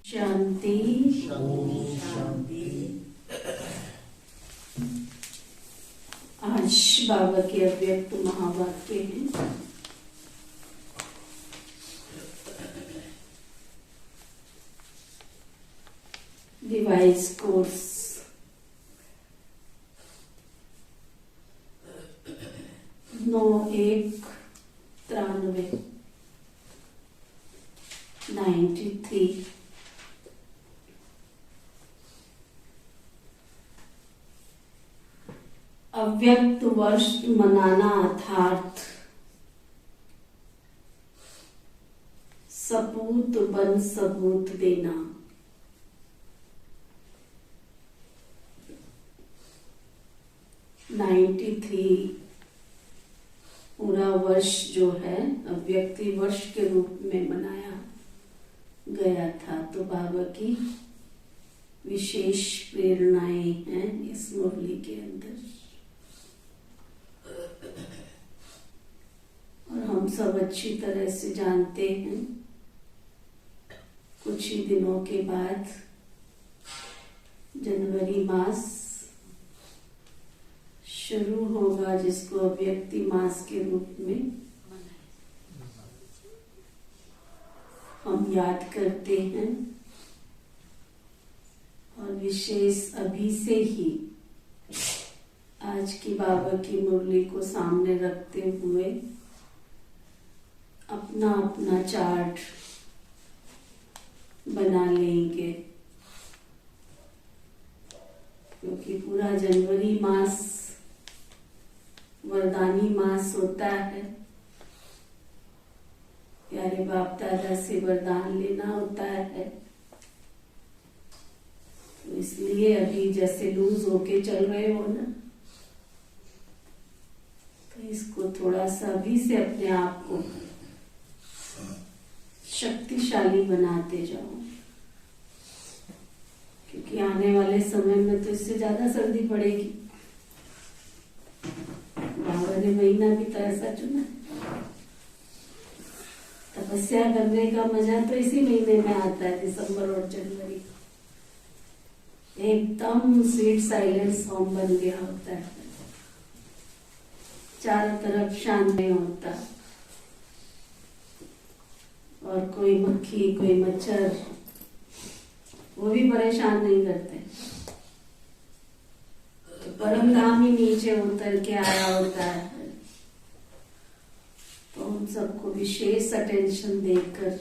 शांति शांति। आज बाबा के अव्यक्त महावाक्य हैं। डिवाइस कोर्स 9193 अव्यक्त वर्ष मनाना अर्थात सपूत बन सबूत देना। पूरा वर्ष जो है अव्यक्ति वर्ष के रूप में मनाया गया था। तो बाबा की विशेष प्रेरणाएं हैं इस मुरली के अंदर और हम सब अच्छी तरह से जानते हैं। कुछ ही दिनों के बाद जनवरी मास शुरू होगा, जिसको अव्यक्ति मास के रूप में हम याद करते हैं। और विशेष अभी से ही आज की बाबा की मुरली को सामने रखते हुए अपना अपना चार्ट बना लेंगे, क्योंकि पूरा जनवरी मास वरदानी मास होता है। प्यारे बाप दादा से वरदान लेना होता है। तो इसलिए अभी जैसे लूज होके चल रहे हो ना, तो इसको थोड़ा सा अभी से अपने आप को शक्तिशाली बनाते जाओ, क्योंकि आने वाले समय में तो इससे ज्यादा सर्दी पड़ेगी। बाबा ने महीना भी तो ऐसा चुना। तपस्या करने का मजा तो इसी महीने में आता है, दिसंबर और जनवरी। एकदम स्वीट साइलेंस होम बन गया होता है, चारों तरफ शांति होता और कोई मक्खी कोई मच्छर वो भी परेशान नहीं करते। तो परम धाम ही नीचे उतर के आया होता है। तो हम सबको विशेष अटेंशन देकर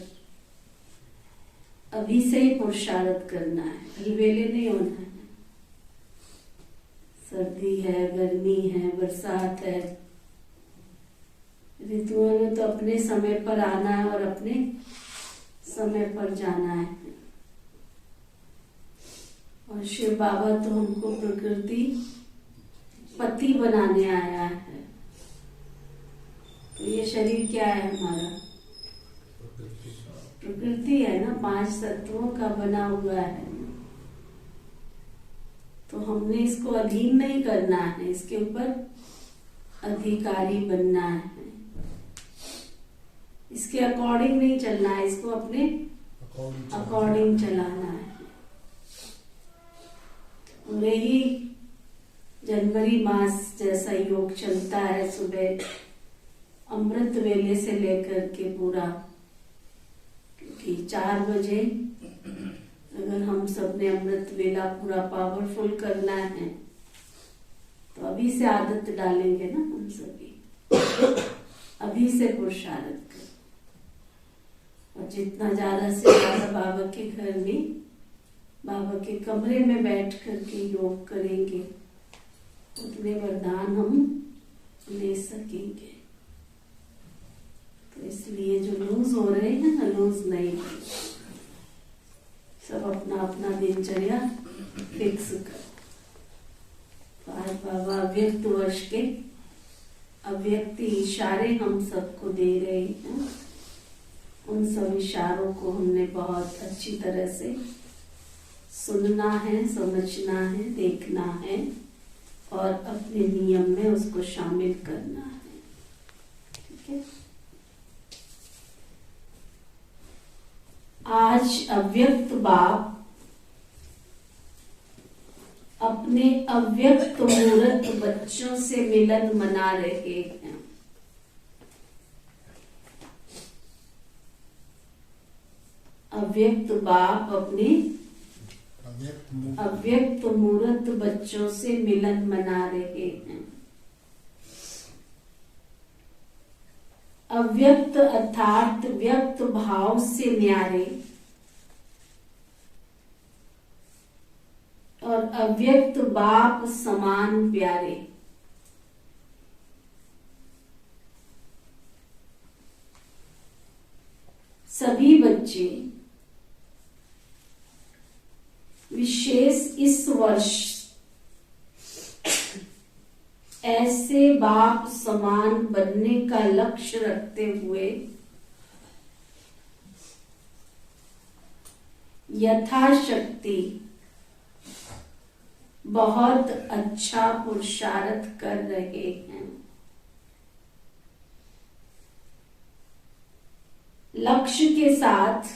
अभी से ही पुरुषार्थ करना है, अलबेले नहीं होना है। सर्दी है, गर्मी है, बरसात है, ऋतुओं में तो अपने समय पर आना है और अपने समय पर जाना है। और शिव बाबा तो हमको प्रकृति पति बनाने आया है। तो ये शरीर क्या है हमारा? प्रकृति है ना, 5 तत्वों का बना हुआ है। तो हमने इसको अधीन नहीं करना है, इसके ऊपर अधिकारी बनना है। इसके अकॉर्डिंग नहीं चलना है, इसको अपने अकॉर्डिंग चलाना है। पूरे ही जनवरी मास जैसा योग चलता है, सुबह अमृत वेले से लेकर के पूरा, क्योंकि 4 बजे अगर हम सब ने अमृत वेला पूरा पावरफुल करना है तो अभी से आदत डालेंगे ना हम सभी। अभी से पुरुषार्थ कर, और जितना ज्यादा से ज्यादा बाबा के घर में, बाबा के कमरे में बैठ करके योग करेंगे, उतने वरदान हम ले सकेंगे। तो इसलिए जो लूज हो रहे हैं ना, लूज नहीं, सब अपना अपना दिनचर्या फिक्स कर। तो आज बाबा अव्यक्त वर्ष के अव्यक्ति इशारे हम सबको दे रहे हैं। उन सब इशारों को हमने बहुत अच्छी तरह से सुनना है, समझना है, देखना है और अपने नियम में उसको शामिल करना है। ठीक है। आज अव्यक्त बाप अपने अव्यक्त मूर्त बच्चों से मिलन मना रहे हैं। अव्यक्त बाप अपने अव्यक्त मूर्त बच्चों से मिलन मना रहे हैं। अव्यक्त अर्थात व्यक्त भाव से न्यारे और अव्यक्त बाप समान प्यारे। सभी बच्चे विशेष इस वर्ष ऐसे बाप समान बनने का लक्ष्य रखते हुए यथाशक्ति बहुत अच्छा पुरुषार्थ कर रहे हैं। लक्ष्य के साथ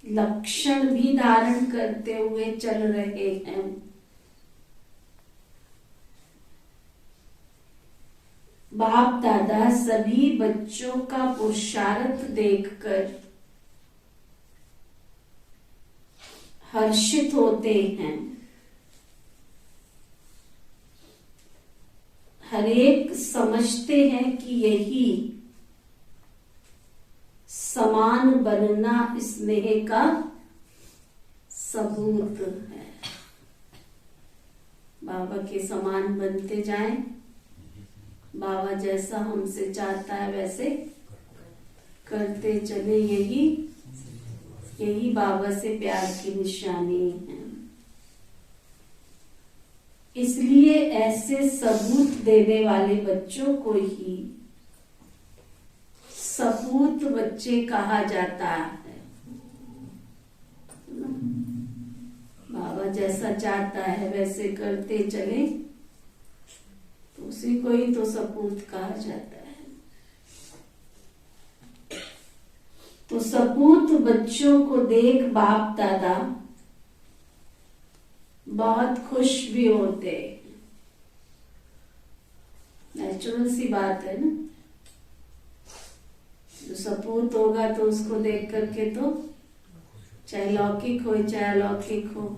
लक्षण भी धारण करते हुए चल रहे हैं। बाप दादा सभी बच्चों का पुरुषार्थ देखकर हर्षित होते हैं। हरेक समझते हैं कि यही समान बनना स्नेह का सबूत है। बाबा के समान बनते जाएं। बाबा जैसा हमसे चाहता है वैसे करते चले। यही बाबा से प्यार की निशानी है। इसलिए ऐसे सबूत देने वाले बच्चों को ही सपूत बच्चे कहा जाता है। बाबा जैसा चाहता है वैसे करते चले तो उसी को ही तो सपूत कहा जाता है। तो सपूत बच्चों को देख बाप दादा बहुत खुश भी होते। नेचुरल सी बात है ना। जो सपूत होगा तो उसको देख करके तो चाहे लौकिक हो चाहे अलौकिक हो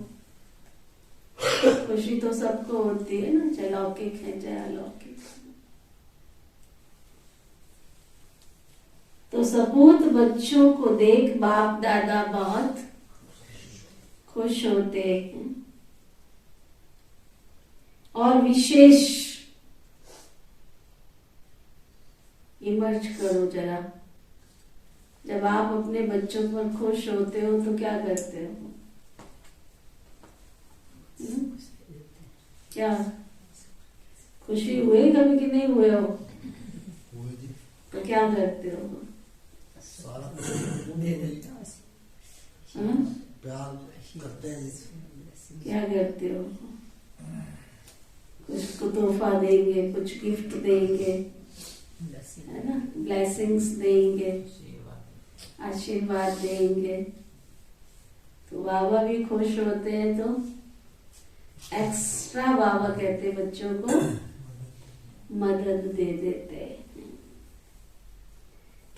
खुशी तो सबको होती है ना, चाहे लौकिक है चाहे अलौकिक। तो सपूत बच्चों को देख बाप दादा बहुत खुश होते हैं। और विशेष इमर्ज करो जरा, जब आप अपने बच्चों पर खुश होते हो तो क्या करते हो? क्या खुशी हुए कभी कि नहीं हुए हो? तो क्या करते हो? प्यार करते हैं। क्या करते हो? कुछ को तोहफा देंगे, कुछ गिफ्ट देंगे, है ना, ब्लेसिंग्स देंगे, आशीर्वाद देंगे। तो बाबा भी खुश होते हैं। तो एक्स्ट्रा बाबा कहते बच्चों को मदद दे देते हैं।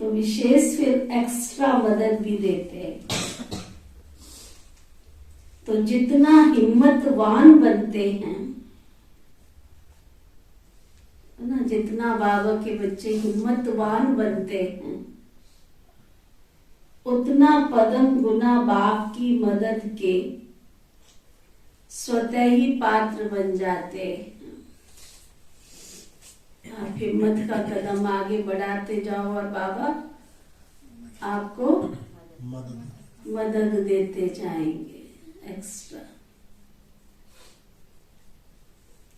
तो विशेष फिर एक्स्ट्रा मदद भी देते हैं। तो जितना हिम्मतवान बनते हैं ना, जितना बाबा के बच्चे हिम्मतवान बनते हैं उतना पदम गुना बाप की मदद के स्वतः ही पात्र बन जाते हैं। आप हिम्मत का कदम आगे बढ़ाते जाओ और बाबा आपको मदद देते जाएंगे एक्स्ट्रा।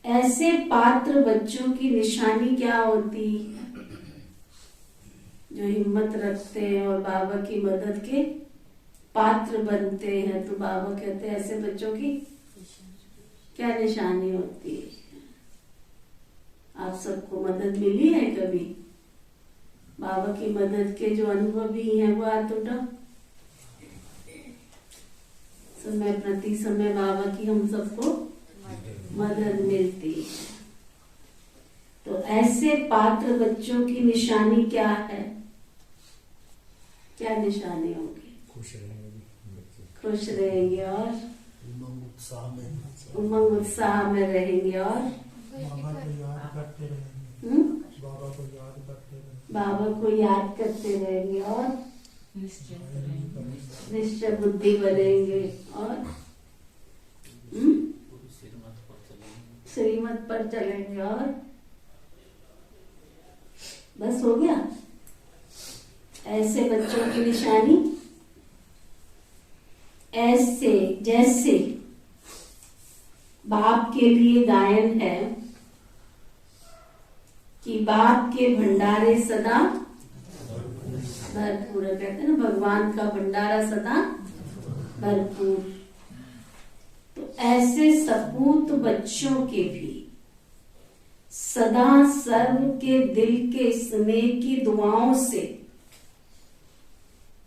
ऐसे पात्र बच्चों की निशानी क्या होती है? जो हिम्मत रखते हैं और बाबा की मदद के पात्र बनते हैं। तो बाबा कहते हैं ऐसे बच्चों की क्या निशानी होती है? आप सबको मदद मिली है कभी? बाबा की मदद के जो अनुभव भी हैं वो हाथ उठाओ। समय प्रति समय बाबा की हम सबको मदद मिलती है। तो ऐसे पात्र बच्चों की निशानी क्या है? क्या निशानी होगी? खुश रहेंगे और उमंग उत्साह में रहेंगे और बाबा को याद करते रहेंगे। बाबा को याद करते रहेंगे। बाबा को याद करते रहेंगे और निश्चय बुद्धि बनेंगे और श्रीमत पर चलेंगे और बस हो गया। ऐसे बच्चों की निशानी, ऐसे जैसे बाप के लिए गायन है कि बाप के भंडारे सदा भरपूर, कहते हैं ना भगवान का भंडारा सदा भरपूर। तो ऐसे सपूत बच्चों के भी सदा सर्व के दिल के स्नेह की दुआओं से,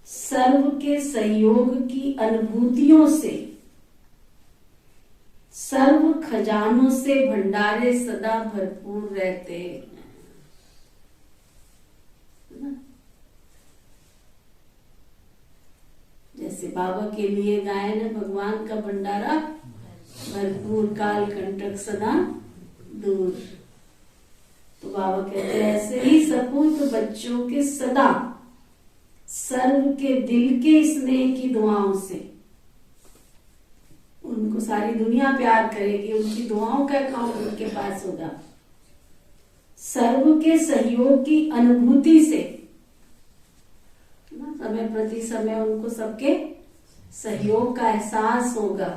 सर्व के सहयोग की अनुभूतियों से, सर्व खजानों से भंडारे सदा भरपूर रहते हैं। जैसे बाबा के लिए गायन है, भगवान का भंडारा भरपूर, काल कंटक सदा दूर। तो बाबा कहते हैं ऐसे ही सपूत बच्चों के सदा सर्व के दिल के स्नेह की दुआओं से, उनको सारी दुनिया प्यार करेगी, उनकी दुआओं का अकाउंट उनके पास होगा। सर्व के सहयोग की अनुभूति से, समय प्रति समय उनको सबके सहयोग का एहसास होगा।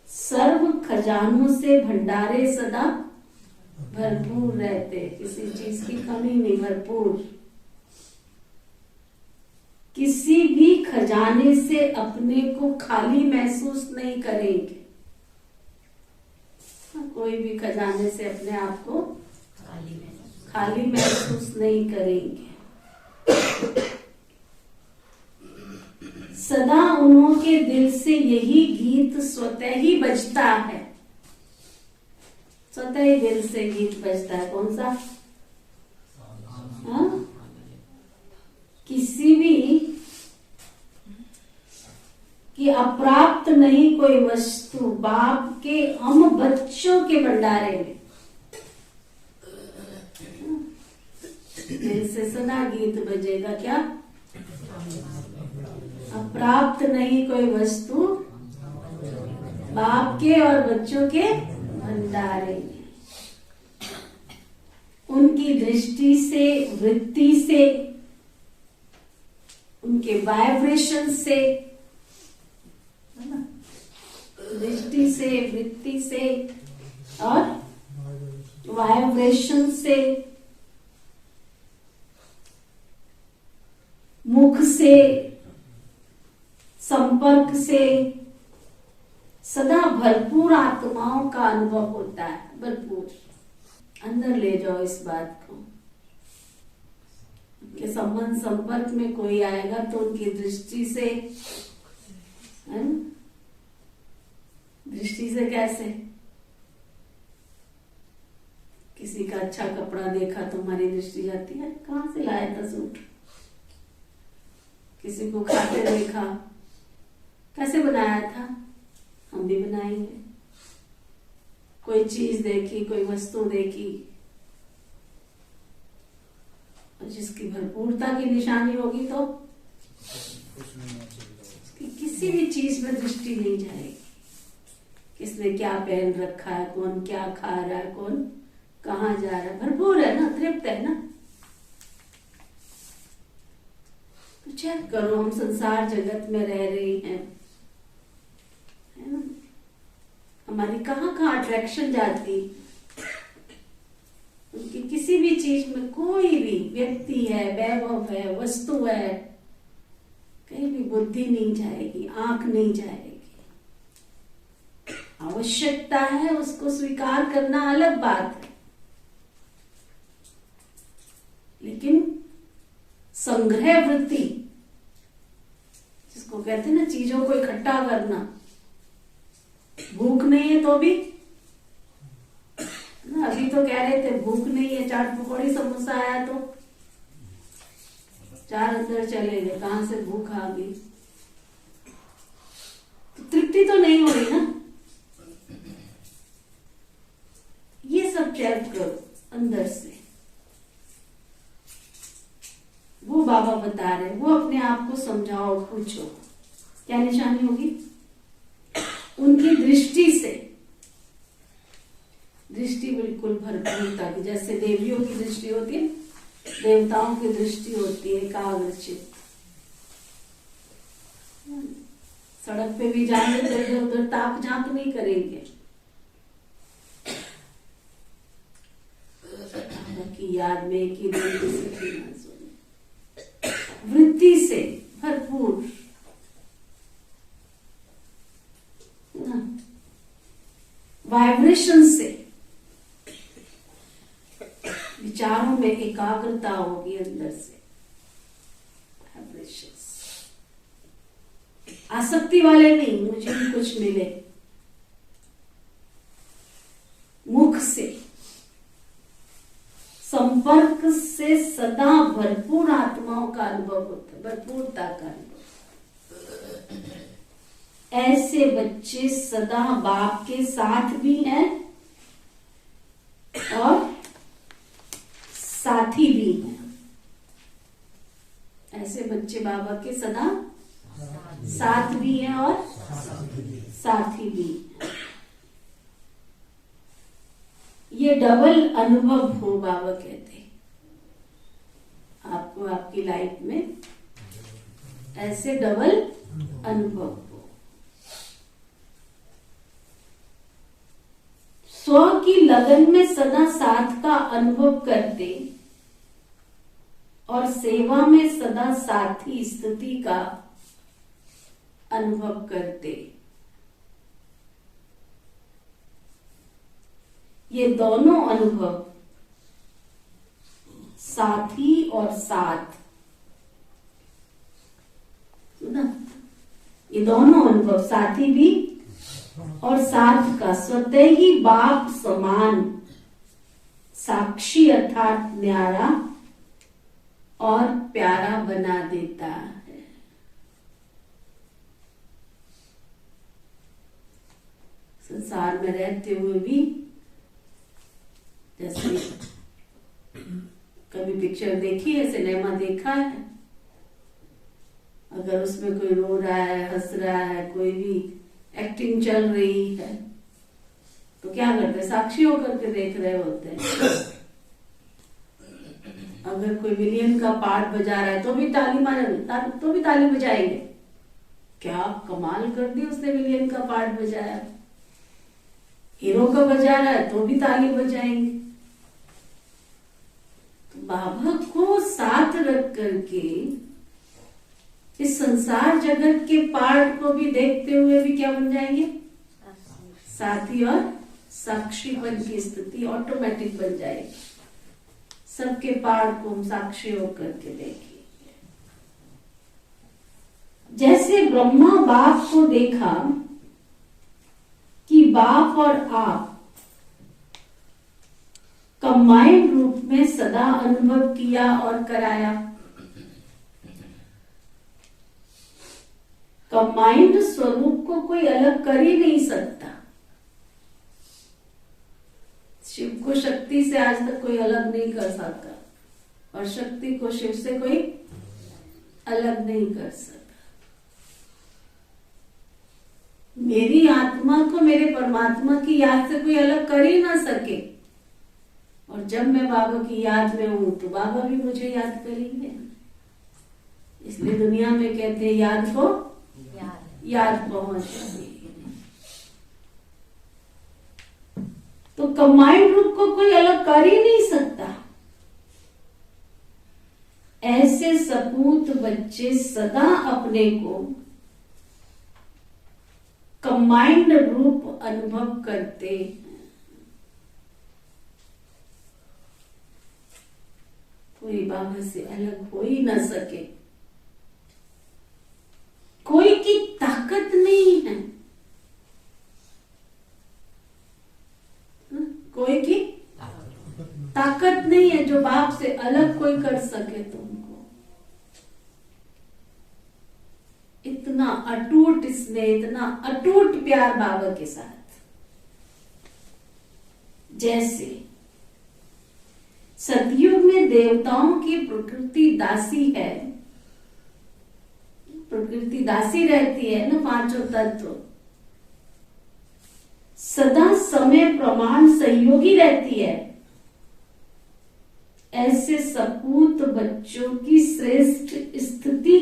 सर्व खजानों से भंडारे सदा भरपूर रहते, किसी चीज की कमी नहीं, भरपूर। किसी भी खजाने से अपने को खाली महसूस नहीं करेंगे। कोई भी खजाने से अपने आप को खाली महसूस नहीं करेंगे। सदा उन्हों के दिल से यही गीत स्वतः ही बजता है। स्वतः ही दिल से गीत बजता है। कौन सा? हाँ? किसी भी कि अप्राप्त नहीं कोई वस्तु बाप के हम बच्चों के भंडारे में। दिल से सदा गीत बजेगा क्या? अप्राप्त नहीं कोई वस्तु बाप के और बच्चों के भंडारे में। उनकी दृष्टि से, वृत्ति से, उनके वाइब्रेशन से, दृष्टि से, वृत्ति से और वाइब्रेशन से, मुख से, संपर्क से सदा भरपूर आत्माओं का अनुभव होता है। भरपूर अंदर ले जाओ इस बात को कि संबंध संपर्क में कोई आएगा तो उनकी दृष्टि से, है ना? दृष्टि से कैसे? किसी का अच्छा कपड़ा देखा तो हमारी दृष्टि जाती है, कहाँ से लाया था सूट? किसी को खाते देखा, कैसे बनाया था? हम भी बनाएंगे। कोई चीज देखी, कोई वस्तु देखी, और जिसकी भरपूरता की निशानी होगी तो किसी भी चीज में दृष्टि नहीं जाएगी। किसने क्या पहन रखा है, कौन क्या खा रहा है, कौन कहाँ जा रहा है, भरपूर है ना, तृप्त है ना। तो चेक करो, हम संसार जगत में रह रहे हैं, है ना? हमारी कहाँ कहाँ अट्रैक्शन जाती, उनकी किसी भी चीज में, कोई भी व्यक्ति है, वैभव है, वस्तु है, कहीं भी बुद्धि नहीं जाएगी, आंख नहीं जाएगी। आवश्यकता है, उसको स्वीकार करना अलग बात है, लेकिन संग्रह वृत्ति, जिसको कहते हैं ना चीजों को इकट्ठा करना। भूख नहीं है तो भी ना, अभी तो कह रहे थे भूख नहीं है, चाट पकौड़ी समोसा आया तो चार अंदर चले गए, कहां से भूख आ गई। तो तृप्ति तो नहीं हो रही ना। ये सब चेक करो अंदर से। वो बाबा बता रहे, वो अपने आप को समझाओ, पूछो क्या निशानी होगी। उनकी दृष्टि से, दृष्टि बिल्कुल भरपूरता की, जैसे देवियों की दृष्टि होती है, देवताओं की दृष्टि होती है एकाग्रचित। सड़क पे भी जाएंगे तो इधर उधर ताक झांक नहीं करेंगे। की याद में कि वृत्ति से भरपूर, वाइब्रेशन से, विचारों में एकाग्रता होगी अंदर से। वाइब्रेशंस, आसक्ति वाले नहीं, मुझे भी कुछ मिले। मुख से, संपर्क से सदा भरपूर आत्माओं का अनुभव होता है, भरपूरता का अनुभव। ऐसे बच्चे सदा बाप के साथ भी हैं और साथी भी हैं। ऐसे बच्चे बाबा के सदा साथ भी हैं और साथी भी हैं। ये डबल अनुभव हो, बाबा कहते हैं आपको आपकी लाइफ में ऐसे डबल अनुभव हो। स्व की लगन में सदा साथ का अनुभव करते और सेवा में सदा साथी स्थिति का अनुभव करते। ये दोनों अनुभव, साथी और साथ, सुना, ये दोनों अनुभव, साथी भी और साथ का, स्वतः ही बाप समान साक्षी अर्थात न्यारा और प्यारा बना देता है। संसार में रहते हुए भी, जैसे कभी पिक्चर देखी है, सिनेमा देखा है, अगर उसमें कोई रो रहा है, हंस रहा है, कोई भी एक्टिंग चल रही है, तो क्या करते हैं, साक्षी होकर के देख रहे होते हैं। अगर कोई विलियन का पार्ट बजा रहा है तो भी ताली बजाएंगे, क्या कमाल कर दी उसने, विलियन का पार्ट बजाया। हीरो का बजा रहा है तो भी ताली बजाएंगे। तो बाबा को साथ रख करके इस संसार जगत के पार्ट को भी देखते हुए भी क्या बन जाएंगे, साथी और साक्षीपन की स्थिति ऑटोमेटिक बन जाएगी। सबके पार्ट को हम साक्षी होकर के देखिए। जैसे ब्रह्मा बाप को देखा कि बाप और आप कंबाइंड रूप में सदा अनुभव किया और कराया। कंबाइंड स्वरूप को कोई अलग कर ही नहीं सकता। शिव को शक्ति से आज तक कोई अलग नहीं कर सकता और शक्ति को शिव से कोई अलग नहीं कर सकता। मेरी आत्मा को मेरे परमात्मा की याद से कोई अलग कर ही ना सके, और जब मैं बाबा की याद में हूं तो बाबा भी मुझे याद करेंगे। इसलिए दुनिया में कहते हैं याद को याद पहुंच जाती। तो कंबाइंड रूप को कोई अलग कर ही नहीं सकता। ऐसे सपूत बच्चे सदा अपने को कंबाइंड रूप अनुभव करते हैं। कोई बाबा से अलग हो ही ना सके, कोई की ताकत नहीं है, कोई की ताकत नहीं है जो बाप से अलग कोई कर सके तुमको। इतना अटूट स्नेह, इतना अटूट प्यार बाबा के साथ। जैसे सतयुग में देवताओं की प्रकृति दासी है, प्रकृति दासी रहती है ना, पांचों तत्व सदा समय प्रमाण सहयोगी रहती है। ऐसे सपूत बच्चों की श्रेष्ठ स्थिति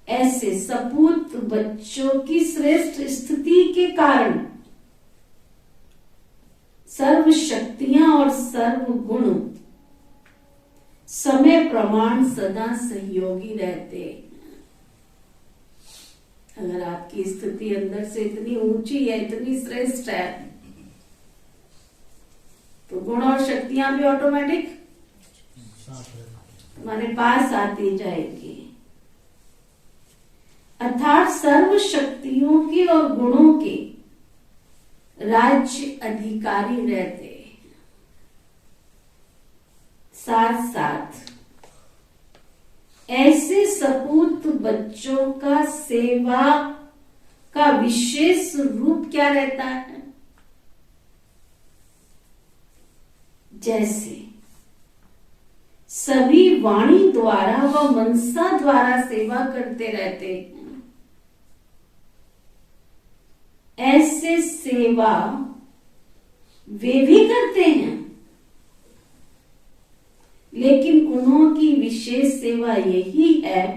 ऐसे सपूत बच्चों की श्रेष्ठ स्थिति के कारण सर्व शक्तियां और सर्व गुण समय प्रमाण सदा सहयोगी रहते। अगर आपकी स्थिति अंदर से इतनी ऊंची है, इतनी श्रेष्ठ है, तो गुण और शक्तियां भी ऑटोमेटिक तुम्हारे पास आती जाएगी। अर्थात सर्व शक्तियों के और गुणों के राज्य अधिकारी रहते। साथ साथ ऐसे सपूत बच्चों का सेवा का विशेष रूप क्या रहता है? जैसे सभी वाणी द्वारा व मनसा द्वारा सेवा करते रहते हैं, ऐसे सेवा वे भी करते हैं, लेकिन उन्होंने विशेष सेवा यही है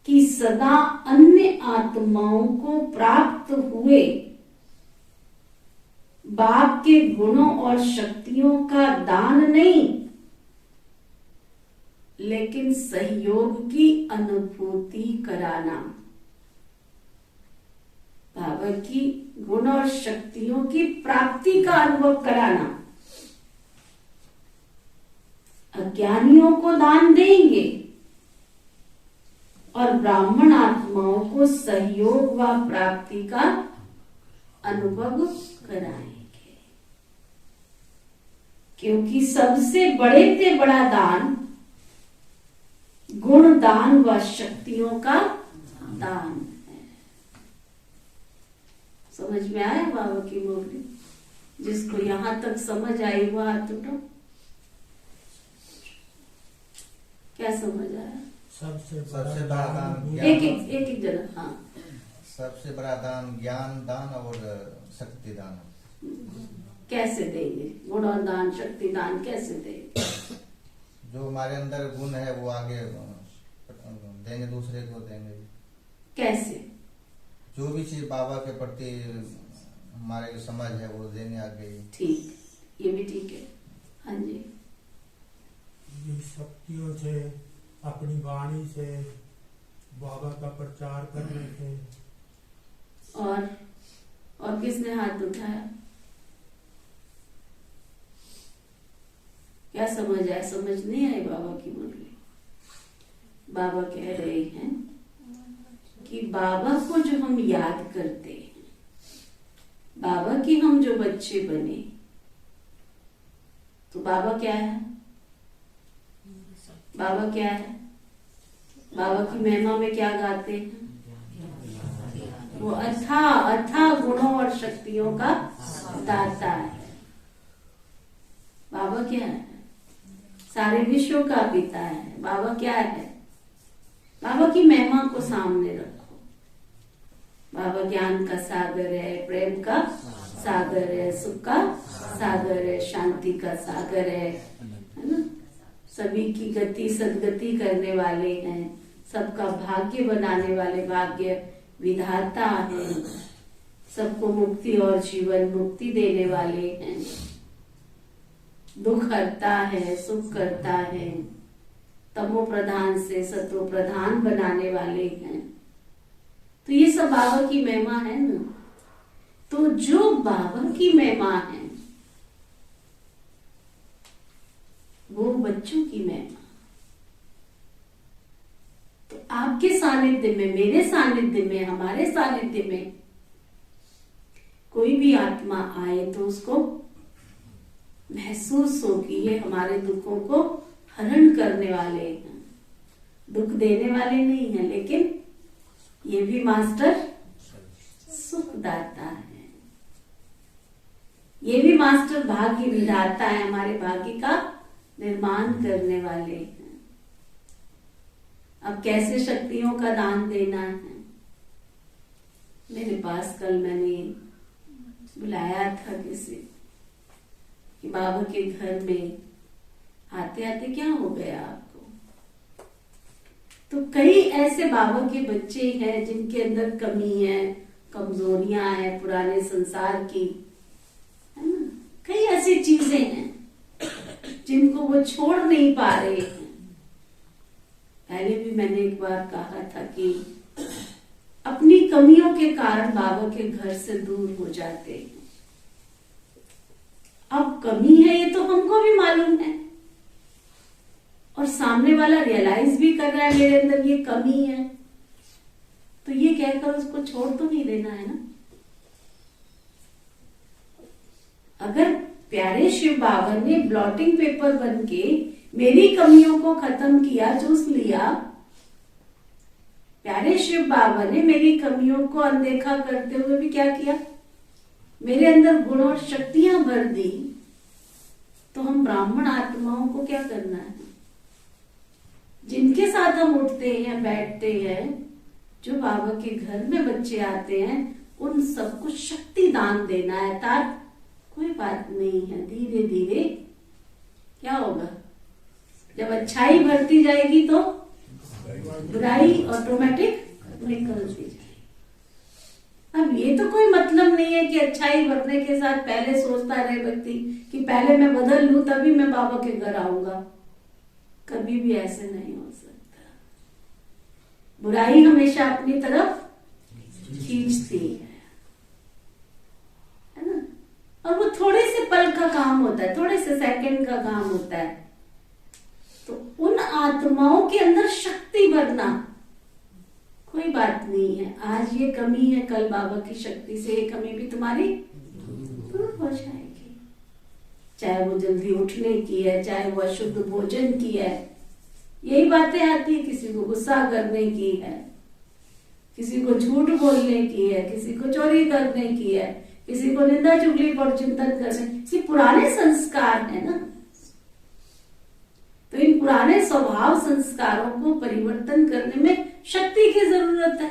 कि सदा अन्य आत्माओं को प्राप्त हुए बाप के गुणों और शक्तियों का दान नहीं, लेकिन सहयोग की अनुभूति कराना, बाबा की गुण और शक्तियों की प्राप्ति का अनुभव कराना। अज्ञानियों को दान देंगे और ब्राह्मण आत्माओं को सहयोग व प्राप्ति का अनुभव कराएंगे, क्योंकि सबसे बड़े से बड़ा दान गुण दान व शक्तियों का दान है। समझ में आया बाबा की बोली? जिसको यहां तक समझ आई वो हाथ उठो। क्या समझ आया? सबसे बड़ा दान एक जना। हाँ, सबसे बड़ा दान ज्ञान दान और शक्ति दान। कैसे देंगे? गुण और दान शक्ति दान कैसे देंगे? जो हमारे अंदर गुण है वो आगे देंगे, दूसरे को देंगे। कैसे? जो भी चीज बाबा के प्रति हमारे समझ है वो देंगे आगे। ठीक, ये भी ठीक है। हाँ जी। ये शक्तियों से, अपनी वाणी से बाबा का प्रचार करने से। और किसने हाथ उठाया? क्या समझ आया? समझ नहीं आई बाबा की मुरली? बाबा कह रहे हैं कि बाबा को जो हम याद करते हैं, बाबा की हम जो बच्चे बने, तो बाबा क्या है? बाबा क्या है? बाबा की महिमा में क्या गाते हैं? वो अथाह गुणों और शक्तियों का दाता है। बाबा क्या है? सारे विश्व का पिता है। बाबा क्या है? बाबा की महिमा को सामने रखो। बाबा ज्ञान का सागर है, प्रेम का सागर है, सुख का सागर है, शांति का सागर है ना? सभी की गति सदगति करने वाले हैं, सबका भाग्य बनाने वाले भाग्य विधाता हैं, सबको मुक्ति और जीवन मुक्ति देने वाले हैं, दुख हरता है, सुख करता है, तमो प्रधान से सतो प्रधान बनाने वाले हैं। तो ये सब बाबा की महिमा है ना। तो जो बाबा की महिमा है वो बच्चों की महिमा। तो आपके सानिध्य में, मेरे सानिध्य में, हमारे सानिध्य में कोई भी आत्मा आए तो उसको महसूस हो कि ये हमारे दुखों को हरण करने वाले हैं, दुख देने वाले नहीं हैं, लेकिन ये भी मास्टर सुखदाता है। ये भी मास्टर भाग्य विधाता है, हमारे भाग्य का निर्माण करने वाले हैं। अब कैसे शक्तियों का दान देना है? मेरे पास कल मैंने बुलाया था किसी कि बाबा के घर में आते आते क्या हो गया आपको? तो कई ऐसे बाबा के बच्चे हैं जिनके अंदर कमी है, कमजोरियां हैं पुराने संसार की, है ना? कई ऐसी चीजें हैं जिनको वो छोड़ नहीं पा रहे हैं। पहले भी मैंने एक बार कहा था कि अपनी कमियों के कारण बाबा के घर से दूर हो जाते हैं। अब कमी है ये तो हमको भी मालूम है और सामने वाला रियलाइज भी कर रहा है मेरे अंदर ये कमी है, तो ये कहकर उसको छोड़ तो नहीं देना है ना। अगर प्यारे शिव बाबा ने ब्लॉटिंग पेपर बन के मेरी कमियों को खत्म किया, चूस लिया, प्यारे शिव बाबा ने मेरी कमियों को अनदेखा करते हुए भी क्या किया, मेरे अंदर गुण और शक्तियां भर दी, तो हम ब्राह्मण आत्माओं को क्या करना है? जिनके साथ हम उठते हैं, बैठते हैं, जो बाबा के घर में बच्चे आते हैं, उन सबको शक्ति दान देना है। ताकि कोई बात नहीं है, धीरे धीरे क्या होगा, जब अच्छाई बढ़ती जाएगी तो बुराई ऑटोमेटिक निकलती जाएगी। अब ये तो कोई मतलब नहीं है कि अच्छाई बढ़ने के साथ पहले सोचता रहे व्यक्ति कि पहले मैं बदल लूं तभी मैं बाबा के घर आऊंगा। कभी भी ऐसे नहीं हो सकता। बुराई हमेशा अपनी तरफ खींचती है ना? और वो थोड़े से पल का काम होता है, थोड़े से सेकंड का काम होता है। तो उन आत्माओं के अंदर शक्ति भरना, कोई बात नहीं है, आज ये कमी है, कल बाबा की शक्ति से ये कमी भी तुम्हारी दूर हो जाएगी। चाहे वो जल्दी उठने की है, चाहे वो अशुद्ध भोजन की है, यही बातें आती है। किसी को गुस्सा करने की है, किसी को झूठ बोलने की है, किसी को चोरी करने की है, किसी को निंदा चुगली पर चिंतन करने, ये पुराने संस्कार है ना। तो इन पुराने स्वभाव संस्कारों को परिवर्तन करने में शक्ति की जरूरत है।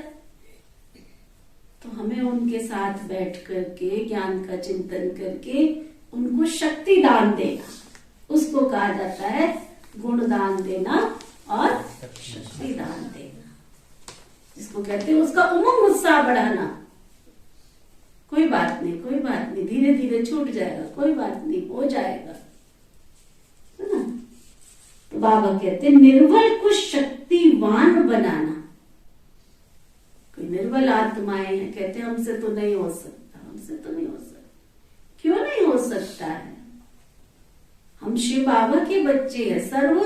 तो हमें उनके साथ बैठ करके ज्ञान का चिंतन करके उनको शक्ति दान देना, उसको कहा जाता है गुण दान देना और शक्ति दान देना, जिसको कहते हैं उसका उमंग उत्साह बढ़ाना। कोई बात नहीं, कोई बात नहीं, धीरे धीरे छूट जाएगा, कोई बात नहीं, हो जाएगा, है ना। तो बाबा कहते हैं निर्बल को शक्तिवान बनाना। कोई निर्बल आत्माएं हैं, कहते हैं हमसे तो नहीं हो सकता, हमसे तो नहीं हो सकता। क्यों नहीं हो सकता है? हम शिव बाबा के बच्चे हैं, सर्व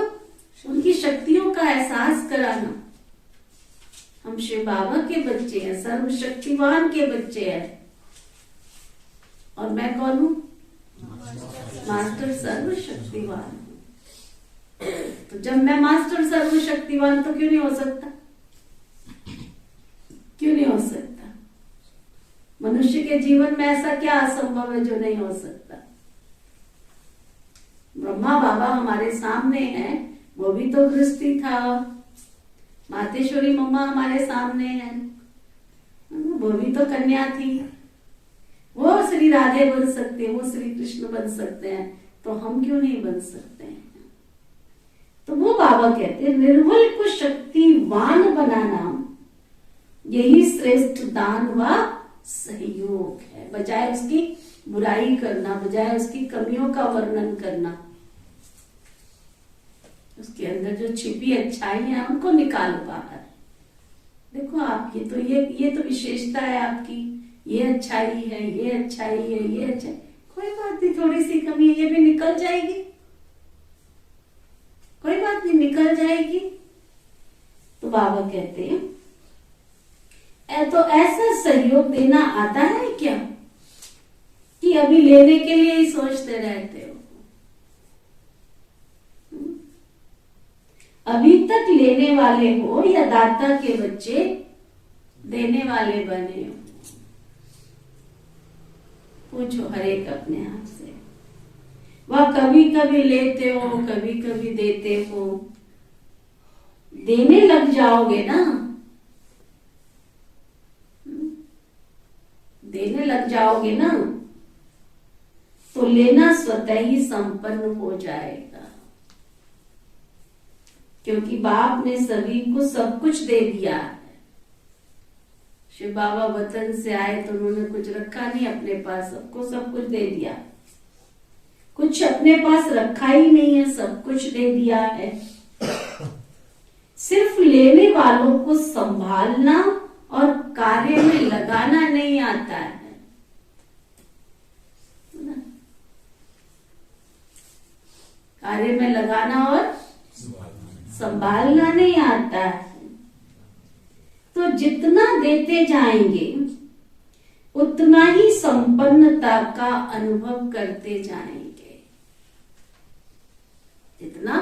उनकी शक्तियों का एहसास कराना। हम शिव बाबा के बच्चे हैं, सर्वशक्तिवान के बच्चे हैं। और मैं कौन हूं? मास्टर सर्वशक्तिवान हूं। तो जब मैं मास्टर सर्वशक्तिवान, तो क्यों नहीं हो सकता? क्यों नहीं हो सकता? मनुष्य के जीवन में ऐसा क्या असंभव है जो नहीं हो सकता? ब्रह्मा बाबा हमारे सामने हैं, वो भी तो गृहस्थी था। मातेश्वरी मम्मा हमारे सामने हैं, वो भी तो कन्या थी। वो श्री राधे बन सकते हैं, वो श्री कृष्ण बन सकते हैं, तो हम क्यों नहीं बन सकते हैं? तो वो बाबा कहते हैं निर्बल को शक्तिवान बनाना, यही श्रेष्ठ दान व सहयोग है। बजाय उसकी बुराई करना, बजाय उसकी कमियों का वर्णन करना, उसके अंदर जो छिपी अच्छाई है उनको निकाल बाहर। देखो आप, ये तो विशेषता है आपकी ये अच्छाई है, ये अच्छाई है, ये अच्छाई, कोई बात नहीं, थोड़ी सी कमी है, ये भी निकल जाएगी, कोई बात नहीं, निकल जाएगी। तो बाबा कहते हैं तो ऐसा सहयोग देना आता है क्या कि अभी लेने के लिए ही सोचते रहते हो? अभी तक लेने वाले हो या दाता के बच्चे देने वाले बने हो? पूछो हर एक अपने आप से। वह कभी कभी लेते हो, कभी कभी देते हो, देने लग जाओगे ना, देने लग जाओगे ना, तो लेना स्वतः ही संपन्न हो जाएगा, क्योंकि बाप ने सभी को सब कुछ दे दिया है। शिव बाबा वतन से आए तो उन्होंने कुछ रखा नहीं अपने पास, सबको सब कुछ दे दिया। कुछ अपने पास रखा ही नहीं है, सब कुछ दे दिया है। सिर्फ लेने वालों को संभालना और कार्य में लगाना नहीं आता है। कार्य में लगाना और संभालना नहीं आता है। तो जितना देते जाएंगे उतना ही संपन्नता का अनुभव करते जाएंगे। जितना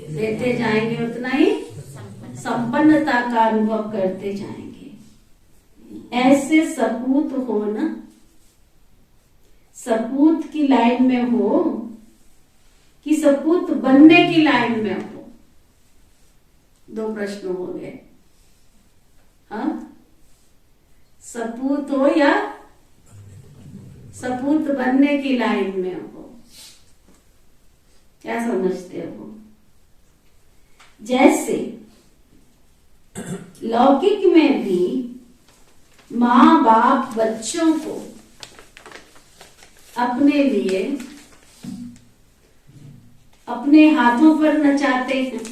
देते जाएंगे उतना ही संपन्नता का अनुभव करते जाएंगे। ऐसे सपूत हो ना, सपूत की लाइन में हो कि सपूत बनने की लाइन में हो? दो प्रश्न हो गए। हाँ, सपूत हो या सपूत बनने की लाइन में हो? क्या समझते हो? जैसे लौकिक में भी माँ बाप बच्चों को अपने लिए अपने हाथों पर नचाते हैं,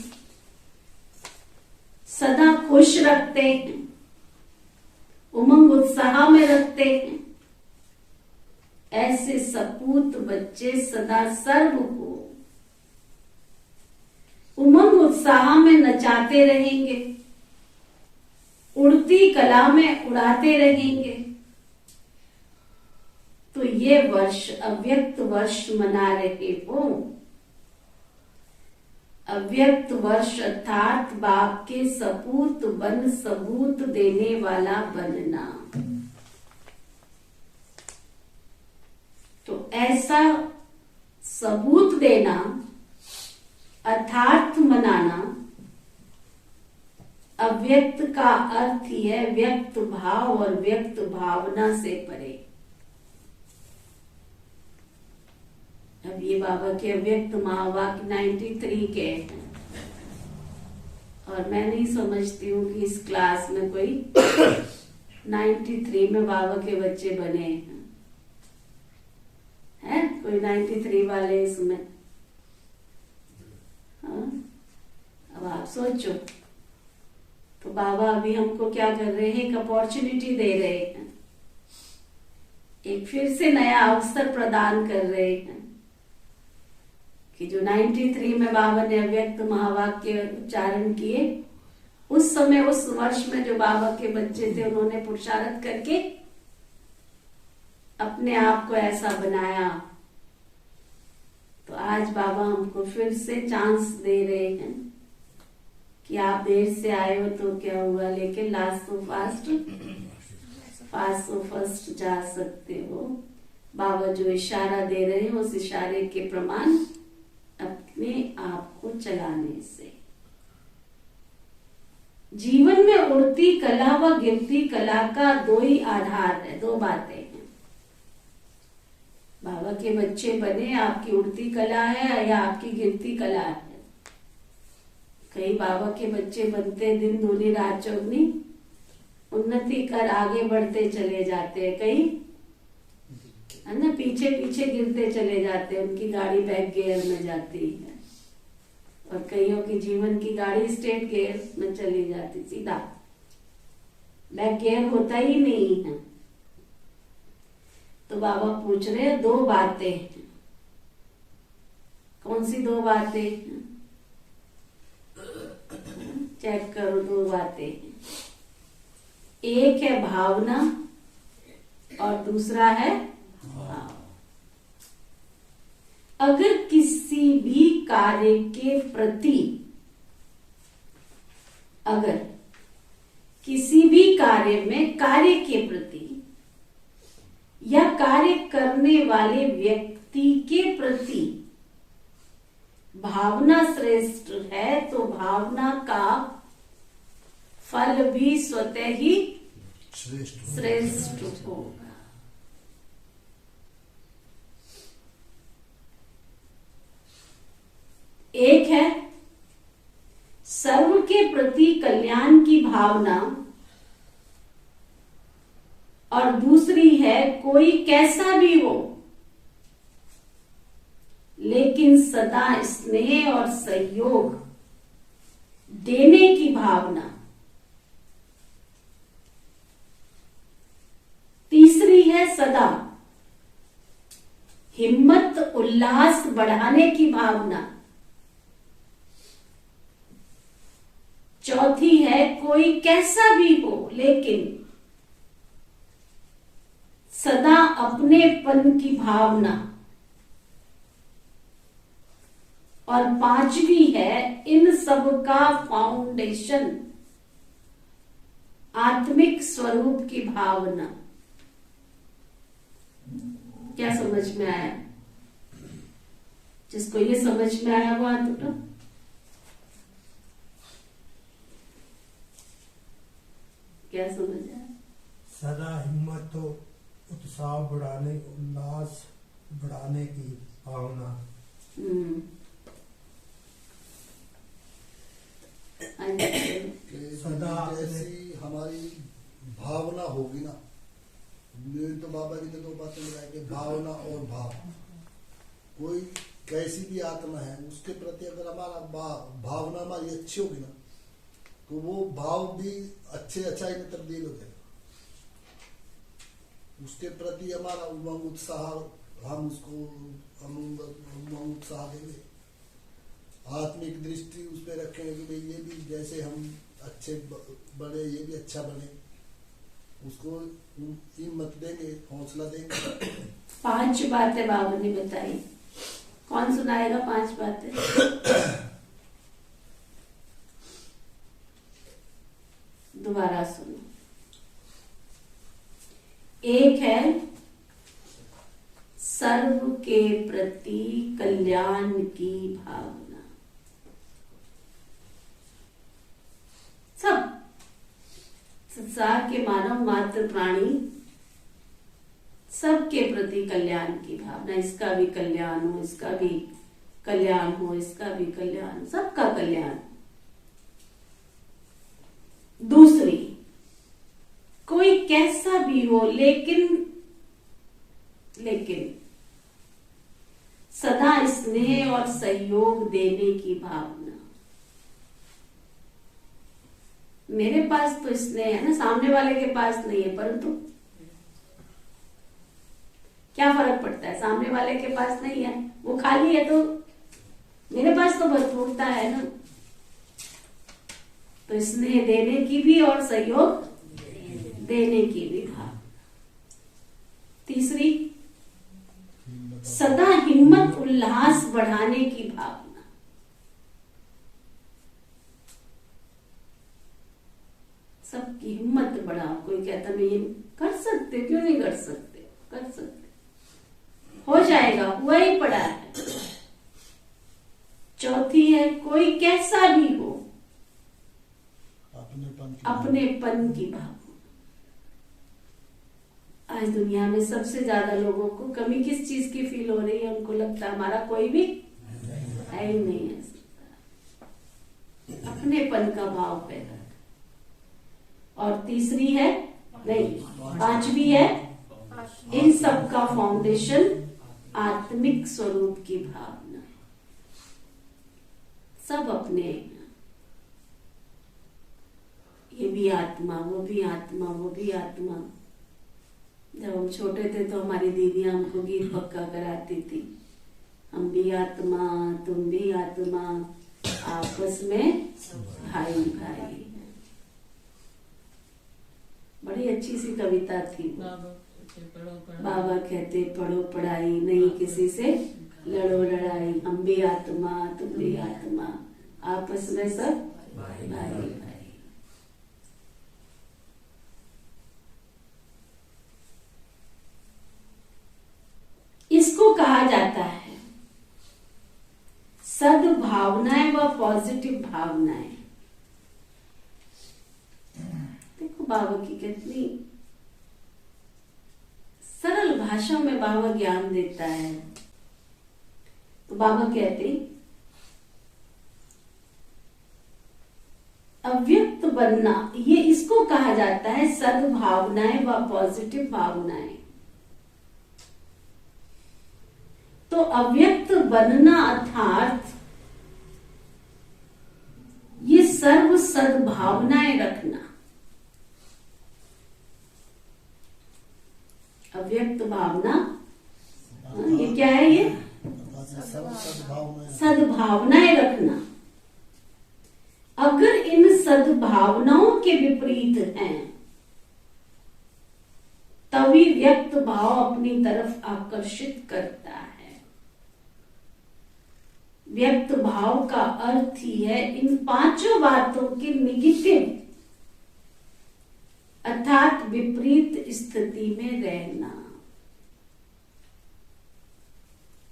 सदा खुश रखते हैं, उमंग उत्साह में रखते हैं। ऐसे सपूत बच्चे सदा सर्व को उमंग उत्साह में नचाते रहेंगे, उड़ती कला में उड़ाते रहेंगे। तो ये वर्ष अव्यक्त वर्ष मना रहे हो। अव्यक्त वर्ष अर्थात बाप के सपूत बन सबूत देने वाला बनना। तो ऐसा सबूत देना अर्थात मनाना, अव्यक्त का अर्थ ही है व्यक्त भाव और व्यक्त भावना से परे। अब ये बाबा के अव्यक्त महावाक्य 93 के हैं, और मैं नहीं समझती हूँ कि इस क्लास में कोई 93 में बाबा के बच्चे बने हैं। कोई 93 वाले इसमें? हाँ? अब आप सोचो, तो बाबा अभी हमको क्या कर रहे हैं? एक अपॉर्चुनिटी दे रहे हैं, एक फिर से नया अवसर प्रदान कर रहे हैं कि जो 93 में बाबा ने अव्यक्त महावाक्य उच्चारण किए, उस समय उस वर्ष में जो बाबा के बच्चे थे उन्होंने पुरुषार्थ करके अपने आप को ऐसा बनाया। तो आज बाबा हमको फिर से चांस दे रहे हैं कि आप देर से आए हो तो क्या हुआ, लेकिन लास्ट तो फर्स्ट जा सकते हो। बाबा जो इशारा दे रहे हैं उस इशारे के प्रमाण अपने आप को चलाने से। जीवन में उड़ती कला व गिरती कला का दो ही आधार है, दो बातें हैं। बाबा के बच्चे बने, आपकी उड़ती कला है या आपकी गिरती कला है। कई बाबा के बच्चे बनते दिन दूनी रात चौगनी, उन्नति कर आगे बढ़ते चले जाते हैं। कई है ना, पीछे पीछे गिरते चले जाते हैं, उनकी गाड़ी बैक गियर में जाती है, और कईयों की जीवन की गाड़ी स्ट्रेट गियर में चली जाती, सीधा बैक गियर होता ही नहीं है। तो बाबा पूछ रहे हैं 2 बातें। कौन सी 2 बातें? चेक करो 2 बातें। एक है भावना और दूसरा है भाव। अगर किसी भी कार्य के प्रति, अगर किसी भी कार्य में, कार्य के प्रति या कार्य करने वाले व्यक्ति के प्रति भावना श्रेष्ठ है तो भावना का फल भी स्वतः ही श्रेष्ठ होगा। एक है सर्व के प्रति कल्याण की भावना और दूसरी है कोई कैसा भी हो लेकिन सदा स्नेह और सहयोग देने की भावना। तीसरी है सदा हिम्मत उल्लास बढ़ाने की भावना। चौथी है कोई कैसा भी हो लेकिन सदा अपनेपन की भावना। और पांचवी है इन सब का फाउंडेशन आत्मिक स्वरूप की भावना। क्या समझ में आया? जिसको ये समझ में आया वो हाथ उठाओ। क्या समझ आया? सदा हिम्मत तो उत्साह बढ़ाने, उल्लास बढ़ाने की भावना। सदा जैसी हमारी भावना होगी ना, तो बाबा जी ने 2 बातें बताई कि भावना और भाव। कोई कैसी भी आत्मा है उसके प्रति अगर हमारा भावना हमारी अच्छी होगी ना तो वो भाव भी अच्छाई में तब्दील हो जाएगा। उसके प्रति हमारा उमंग उत्साह, हम उसको उमंग उत्साह देंगे, आत्मिक दृष्टि उस पर रखेंगे कि भाई ये भी जैसे हम अच्छे बने, ये भी अच्छा बने, उसको हिम्मत देंगे, हौसला देंगे। 5 बातें बाबा ने बताई। कौन सुनाएगा 5 बातें? दोबारा सुनो। एक है सर्व के प्रति कल्याण की भावना। सब संसार के मानव मात्र प्राणी सबके प्रति कल्याण की भावना। इसका भी कल्याण हो, इसका भी कल्याण हो, इसका भी कल्याण, सबका कल्याण। दूसरी, कोई कैसा भी हो लेकिन सदा स्नेह और सहयोग देने की भावना। मेरे पास तो स्नेह है ना, सामने वाले के पास नहीं है, परंतु क्या फर्क पड़ता है? सामने वाले के पास नहीं है, वो खाली है, तो मेरे पास तो भरपूरता है ना। तो स्नेह देने की भी और सहयोग देने की भी भावना। तीसरी, सदा हिम्मत उल्लास बढ़ाने की भावना। सबकी हिम्मत बढ़ाओ। कोई कहता मैं ये कर सकते, क्यों नहीं कर सकते? कर सकते, हो जाएगा, हुआ ही पड़ा है। चौथी है कोई कैसा भी हो अपनेपन की भावना। आज दुनिया में सबसे ज्यादा लोगों को कमी किस चीज की फील हो रही है? उनको लगता है हमारा कोई भी है ही नहीं है। अपनेपन का भाव पैदा। और तीसरी है, नहीं, 5वीं है इन सब का फाउंडेशन आत्मिक स्वरूप की भावना। सब अपने, ये भी आत्मा, वो भी आत्मा, वो भी आत्मा, जब हम छोटे थे तो हमारी दीदियां हमको गीत पक्का कराती थी, हम भी आत्मा तुम भी आत्मा आपस में भाई भाई। बड़ी अच्छी सी कविता थी वो। बाबा कहते पढ़ो पढ़ाई नहीं किसी से लड़ो लड़ाई, हम भी आत्मा तुम भी आत्मा आपस में सब भाई भाई। इसको कहा जाता है सद्भावनाएं व पॉजिटिव भावनाएं। देखो बाबा की कितनी सरल भाषा में बाबा ज्ञान देता है। तो बाबा कहते अव्यक्त बनना, ये इसको कहा जाता है सद्भावनाएं व पॉजिटिव भावनाएं। तो अव्यक्त बनना अर्थात ये सर्व सद्भावनाएं रखना। अव्यक्त भावना, ये क्या है? ये सद्भावनाएं रखना। अगर इन सद्भावनाओं के विपरीत हैं तभी व्यक्त भाव अपनी तरफ आकर्षित करता है। व्यक्त भाव का अर्थ ही है इन पांचों बातों के निगेटिव अर्थात विपरीत स्थिति में रहना।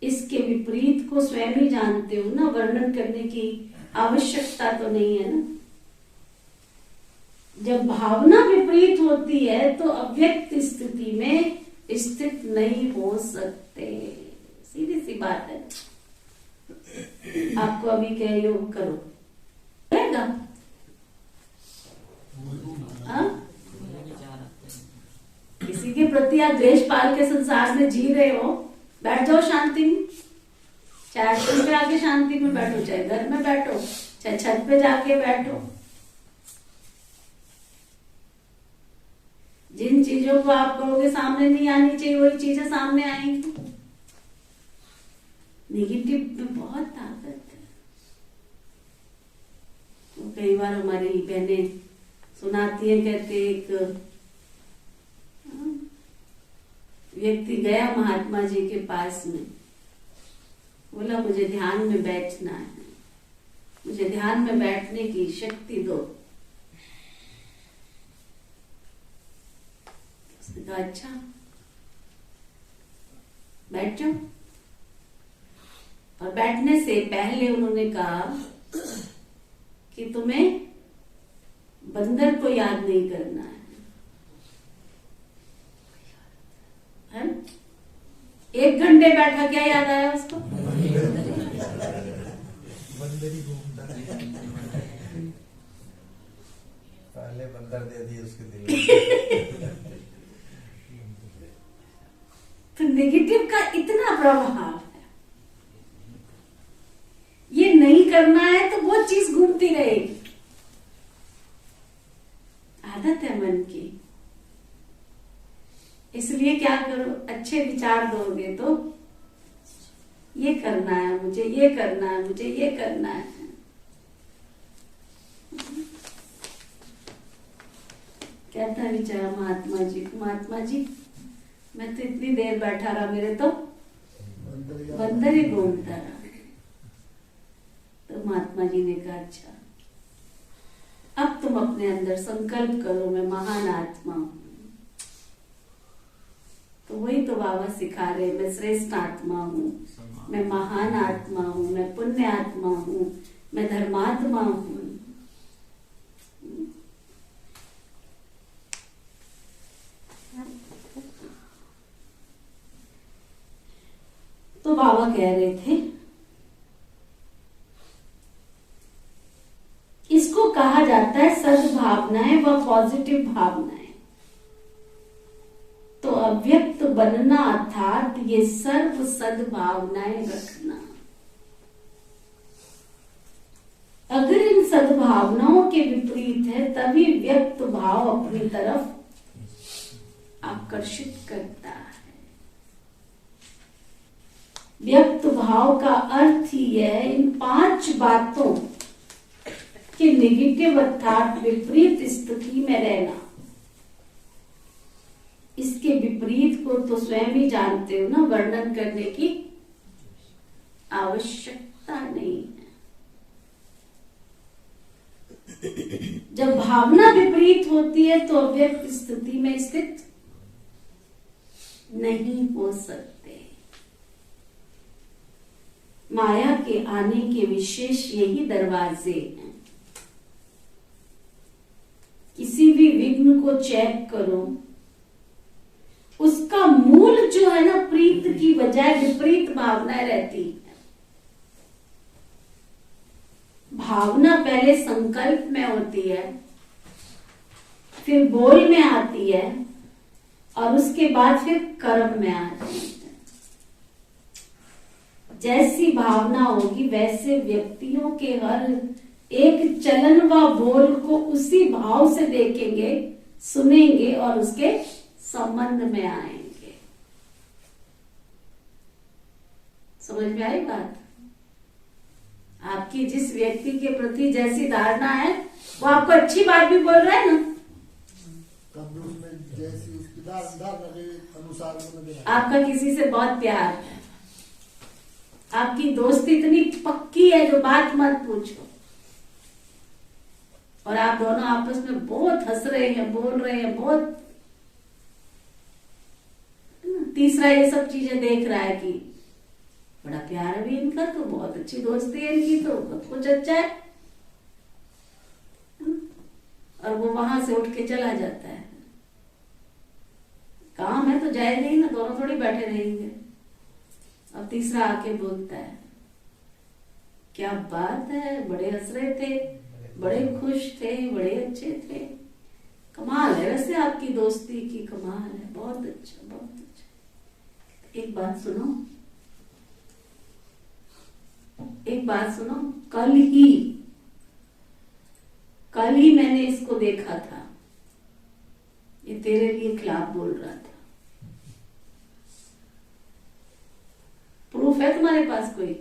इसके विपरीत को स्वयं ही जानते हो ना, वर्णन करने की आवश्यकता तो नहीं है ना। जब भावना विपरीत होती है तो अव्यक्त स्थिति में स्थित नहीं हो सकते। सीधी सी बात है। आपको अभी क्या योग करो रहेगा? किसी के प्रति आप द्वेष पाल के संसार में जी रहे हो, बैठ जाओ शांति में। चाहे आश्रम पे आके शांति में बैठो, चाहे घर में बैठो, चाहे छत पे जाके बैठो। जिन चीजों को आप कहोगे सामने नहीं आनी चाहिए, वही चीजें सामने आएंगी। नेगेटिव में बहुत ताकत है। तो कई बार हमारी बहनें सुनाती है, कहते एक व्यक्ति गया महात्मा जी के पास में, बोला मुझे ध्यान में बैठना है, मुझे ध्यान में बैठने की शक्ति दो। उसने कहा अच्छा बैठ जाओ। और बैठने से पहले उन्होंने कहा कि तुम्हें बंदर को याद नहीं करना है। 1 घंटे बैठा, क्या याद आया उसको? बंदरी घूमता पहले बंदर दे दिए उसके दिल में। तो नेगेटिव का इतना प्रभाव है। ये नहीं करना है तो वो चीज घूमती रहेगी। आदत है मन की। इसलिए क्या करो, अच्छे विचार दोगे तो ये करना है मुझे, ये करना है मुझे, ये करना है। क्या था विचार महात्मा जी को? महात्मा जी मैं तो इतनी देर बैठा रहा, मेरे तो बंदर ही घूमता रहा। तो महात्मा जी ने कहा अच्छा अब तुम अपने अंदर संकल्प करो मैं महान आत्मा हूं। तो वही तो बाबा सिखा रहे, मैं श्रेष्ठ आत्मा हूँ, मैं महान आत्मा हूँ, मैं पुण्य आत्मा हूँ, मैं धर्मात्मा हूँ। तो बाबा कह रहे थे इसको कहा जाता है सद्भावनाएं व पॉजिटिव भावनाएं। तो अव्यक्त बनना अर्थात ये सर्व सद्भावनाएं रखना। अगर इन सद्भावनाओं के विपरीत है तभी व्यक्त भाव अपनी तरफ आकर्षित करता है। व्यक्त भाव का अर्थ ही है इन 5 बातों के नेगेटिव अर्थात विपरीत स्थिति में रहना। इसके विपरीत को तो स्वयं ही जानते हो ना, वर्णन करने की आवश्यकता नहीं है। जब भावना विपरीत होती है तो अव्यक्त स्थिति में स्थित नहीं हो सकते। माया के आने के विशेष यही दरवाजे हैं। किसी भी विघ्न को चेक करो, उसका मूल जो है ना, प्रीत की बजाय विपरीत भावनाएं रहती है। भावना पहले संकल्प में होती है, फिर बोल में आती है और उसके बाद फिर कर्म में आती है। जैसी भावना होगी वैसे व्यक्तियों के हर एक चलन व बोल को उसी भाव से देखेंगे, सुनेंगे और उसके संबंध में आएंगे। समझ में आई बात? आपकी जिस व्यक्ति के प्रति जैसी धारणा है वो आपको अच्छी बात भी बोल रहा है ना, कब उसमें जैसी उसकी धारणा के अनुसार उन्होंने आपका किसी से बहुत प्यार है, आपकी दोस्ती इतनी पक्की है जो बात मत पूछो, और आप दोनों आपस में बहुत हंस रहे हैं, बोल रहे हैं, बहुत, तीसरा ये सब चीजें देख रहा है कि बड़ा प्यार भी इनका, तो बहुत अच्छी दोस्ती है इनकी, तो सब कुछ अच्छा है, और वो वहां से उठ के चला जाता है। काम है तो जाएगा ही ना, दोनों थोड़ी बैठे रहेंगे। अब तीसरा आके बोलता है, क्या बात है, बड़े हंस रहे थे, बड़े खुश थे, बड़े अच्छे थे, कमाल है वैसे आपकी दोस्ती की, कमाल है, बहुत अच्छा, बहुत अच्छा। एक बात सुनो, एक बात सुनो, कल ही मैंने इसको देखा था, ये तेरे लिए खिलाफ बोल रहा था। प्रूफ है तुम्हारे पास कोई?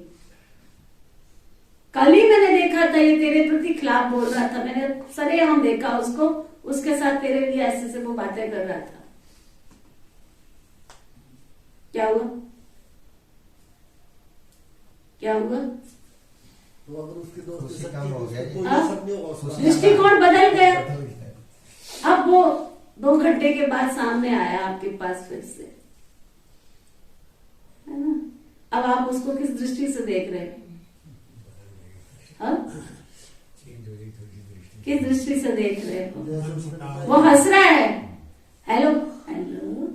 कल ही मैंने देखा था ये तेरे प्रति खिलाफ बोल रहा था, मैंने सरेआम देखा उसको, उसके साथ तेरे लिए ऐसे से वो बातें कर रहा था। क्या हुआ? क्या हुआ? तो अगर उसकी दोस्ती खुशी सच्ची कम हो तो गया उसको जी। कोई असर नहीं होगा उसका। दृष्टिकोण बदल गया। अब वो 2 घंटे के बाद सामने आया आपके पास फिर से, है ना? अब आप उसको किस दृष्टि से देख रहे हैं? हाँ? किस दृष्टि से देख रहे हो? जैसे उसने वो हंस रहा है, हेलो हेलो,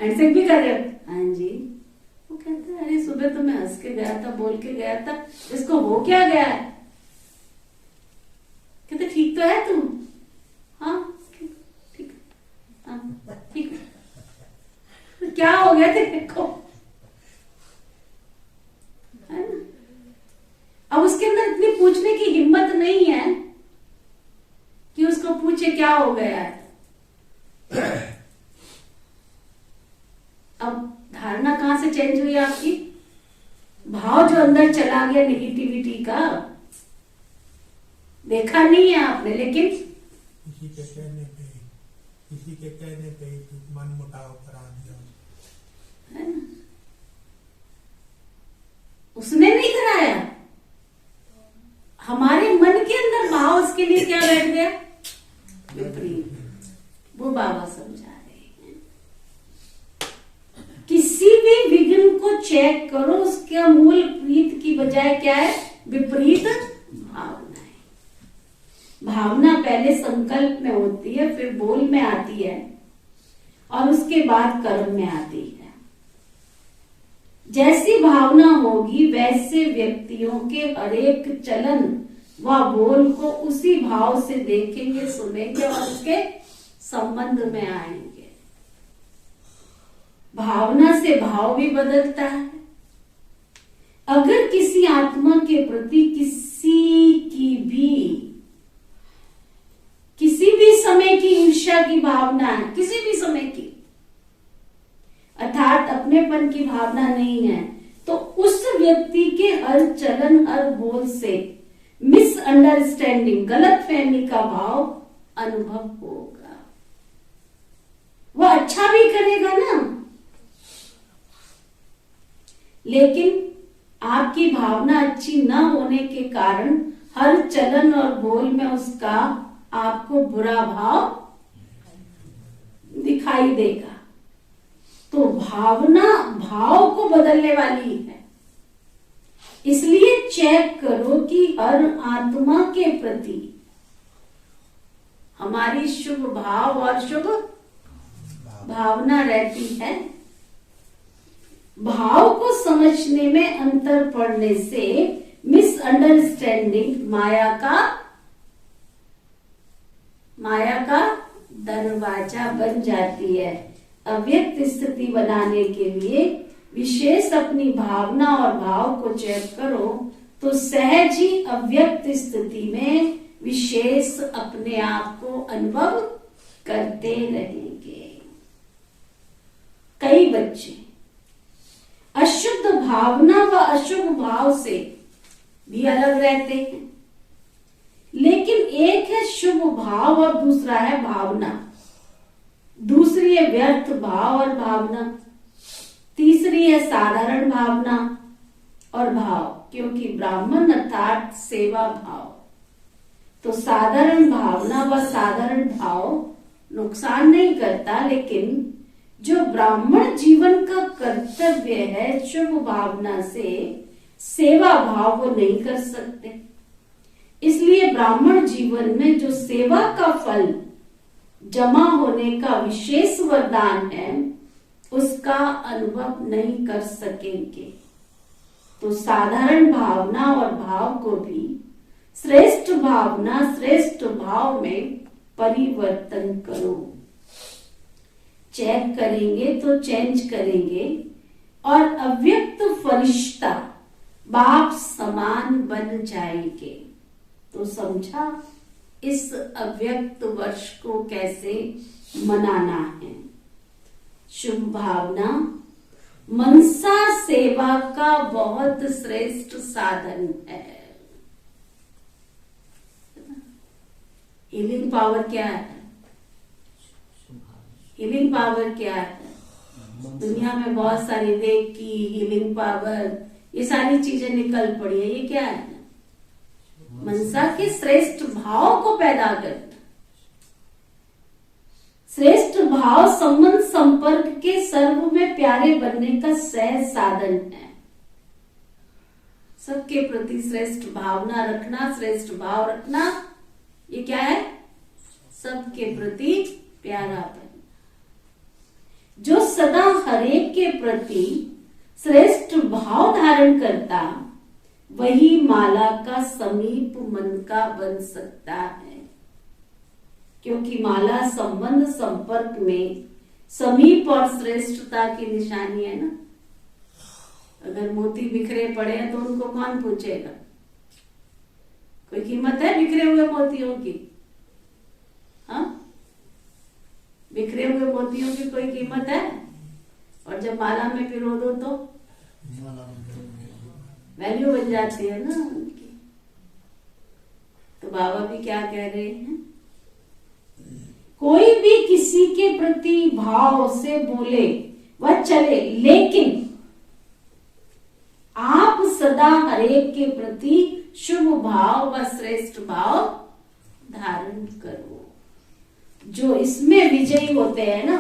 हैंडशेक भी कर रहे हो, हाँ जी। वो कहता है, अरे सुबह तो मैं हंस के गया था, बोल के गया था, इसको हो क्या गया है? कहते ठीक तो है तुम? हाँ ठीक, हाँ ठीक। तो क्या हो गया तेरे को, है ना? अब उसके अंदर इतनी पूछने की हिम्मत नहीं है कि उसको पूछे क्या हो गया है। अब धारणा कहां से चेंज हुई आपकी? भाव जो अंदर चला गया नेगेटिविटी का, देखा नहीं है आपने, लेकिन किसी के कहने पे मन मुटाव करा दिया, है ना? उसने नहीं कराया, हमारे मन के अंदर भाव उसके लिए क्या बैठ गया? विपरीत। वो बाबा समझा रहे हैं, किसी भी विघ्न को चेक करो, उसका मूल प्रीत की बजाय क्या है? विपरीत भावना है। भावना पहले संकल्प में होती है, फिर बोल में आती है और उसके बाद कर्म में आती है। जैसी भावना होगी वैसे व्यक्तियों के हर एक चलन व बोल को उसी भाव से देखेंगे, सुनेंगे और उसके संबंध में आएंगे। भावना से भाव भी बदलता है। अगर किसी आत्मा के प्रति किसी भी समय की ईर्ष्या की भावना है, किसी भी समय की, अपनेपन की भावना नहीं है तो उस व्यक्ति के हर चलन हर बोल से मिसअंडरस्टैंडिंग, गलतफहमी का भाव अनुभव होगा। वह अच्छा भी करेगा ना, लेकिन आपकी भावना अच्छी न होने के कारण हर चलन और बोल में उसका आपको बुरा भाव दिखाई देगा। तो भावना भाव को बदलने वाली है। इसलिए चेक करो कि हर आत्मा के प्रति हमारी शुभ भाव और शुभ भावना रहती है। भाव को समझने में अंतर पड़ने से मिसअंडरस्टैंडिंग माया का दरवाजा बन जाती है। अव्यक्त स्थिति बनाने के लिए विशेष अपनी भावना और भाव को चेक करो तो सहज ही अव्यक्त स्थिति में विशेष अपने आप को अनुभव करते रहेंगे। कई बच्चे अशुद्ध भावना व अशुभ भाव से भी अलग रहते हैं, लेकिन एक है शुभ भाव और दूसरा है भावना, दूसरी है व्यर्थ भाव और भावना, तीसरी है साधारण भावना और भाव, क्योंकि ब्राह्मण अर्थात सेवा भाव। तो साधारण भावना व साधारण भाव नुकसान नहीं करता, लेकिन जो ब्राह्मण जीवन का कर्तव्य है शुभ भावना से सेवा भाव वो नहीं कर सकते। इसलिए ब्राह्मण जीवन में जो सेवा का फल जमा होने का विशेष वरदान है उसका अनुभव नहीं कर सकेंगे। तो साधारण भावना और भाव को भी श्रेष्ठ भावना श्रेष्ठ भाव में परिवर्तन करो। चेक करेंगे तो चेंज करेंगे और अव्यक्त फरिश्ता बाप समान बन जाएंगे। तो समझा इस अव्यक्त वर्ष को कैसे मनाना है। शुभ भावना मनसा सेवा का बहुत श्रेष्ठ साधन है। हीलिंग पावर क्या है? हीलिंग पावर क्या है? दुनिया में बहुत सारी रेकी, हीलिंग पावर, ये सारी चीजें निकल पड़ी है। ये क्या है? मनसा के श्रेष्ठ भाव को पैदा करता। श्रेष्ठ भाव संबंध संपर्क के सर्व में प्यारे बनने का सहज साधन है। सबके प्रति श्रेष्ठ भावना रखना, श्रेष्ठ भाव रखना, ये क्या है? सबके प्रति प्यारा बनना। जो सदा हरेक के प्रति श्रेष्ठ भाव धारण करता वही माला का समीप मन का बन सकता है, क्योंकि माला संबंध संपर्क में समीप और श्रेष्ठता की निशानी है ना। अगर मोती बिखरे पड़े हैं तो उनको कौन पूछेगा? कोई कीमत है बिखरे हुए मोतियों की? हाँ, बिखरे हुए मोतियों की कोई कीमत है? और जब माला में पिरो दो तो वैल्यू बन जाती है ना उनकी। तो बाबा भी क्या कह रहे हैं? कोई भी किसी के प्रति भाव से बोले वह चले, लेकिन आप सदा हरेक के प्रति शुभ भाव व श्रेष्ठ भाव धारण करो। जो इसमें विजयी होते हैं ना,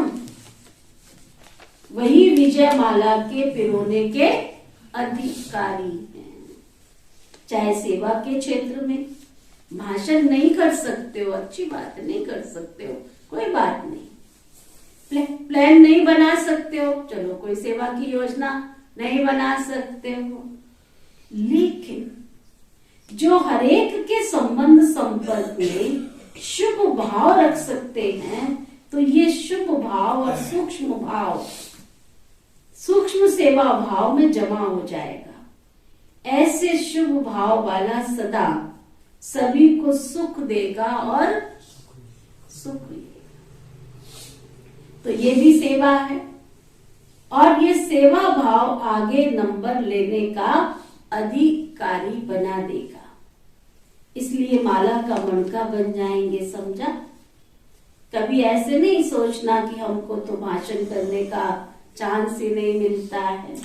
वही विजय माला के पिरोने के अधिकारी हैं। चाहे सेवा के क्षेत्र में भाषण नहीं कर सकते हो, अच्छी बात है, नहीं कर सकते हो, कोई बात नहीं। प्लान नहीं बना सकते हो, चलो कोई सेवा की योजना नहीं बना सकते हो, लेकिन जो हरेक के संबंध संपर्क में शुभ भाव रख सकते हैं, तो ये शुभ भाव और सूक्ष्म भाव सूक्ष्म सेवा भाव में जमा हो जाएगा। ऐसे शुभ भाव वाला सदा सभी को सुख देगा और सुख लेगा। तो ये भी सेवा है। और ये सेवा भाव आगे नंबर लेने का अधिकारी बना देगा। इसलिए माला का मणका बन जाएंगे, समझा? कभी ऐसे नहीं सोचना कि हमको तो भाषण करने का चांस ही नहीं मिलता है,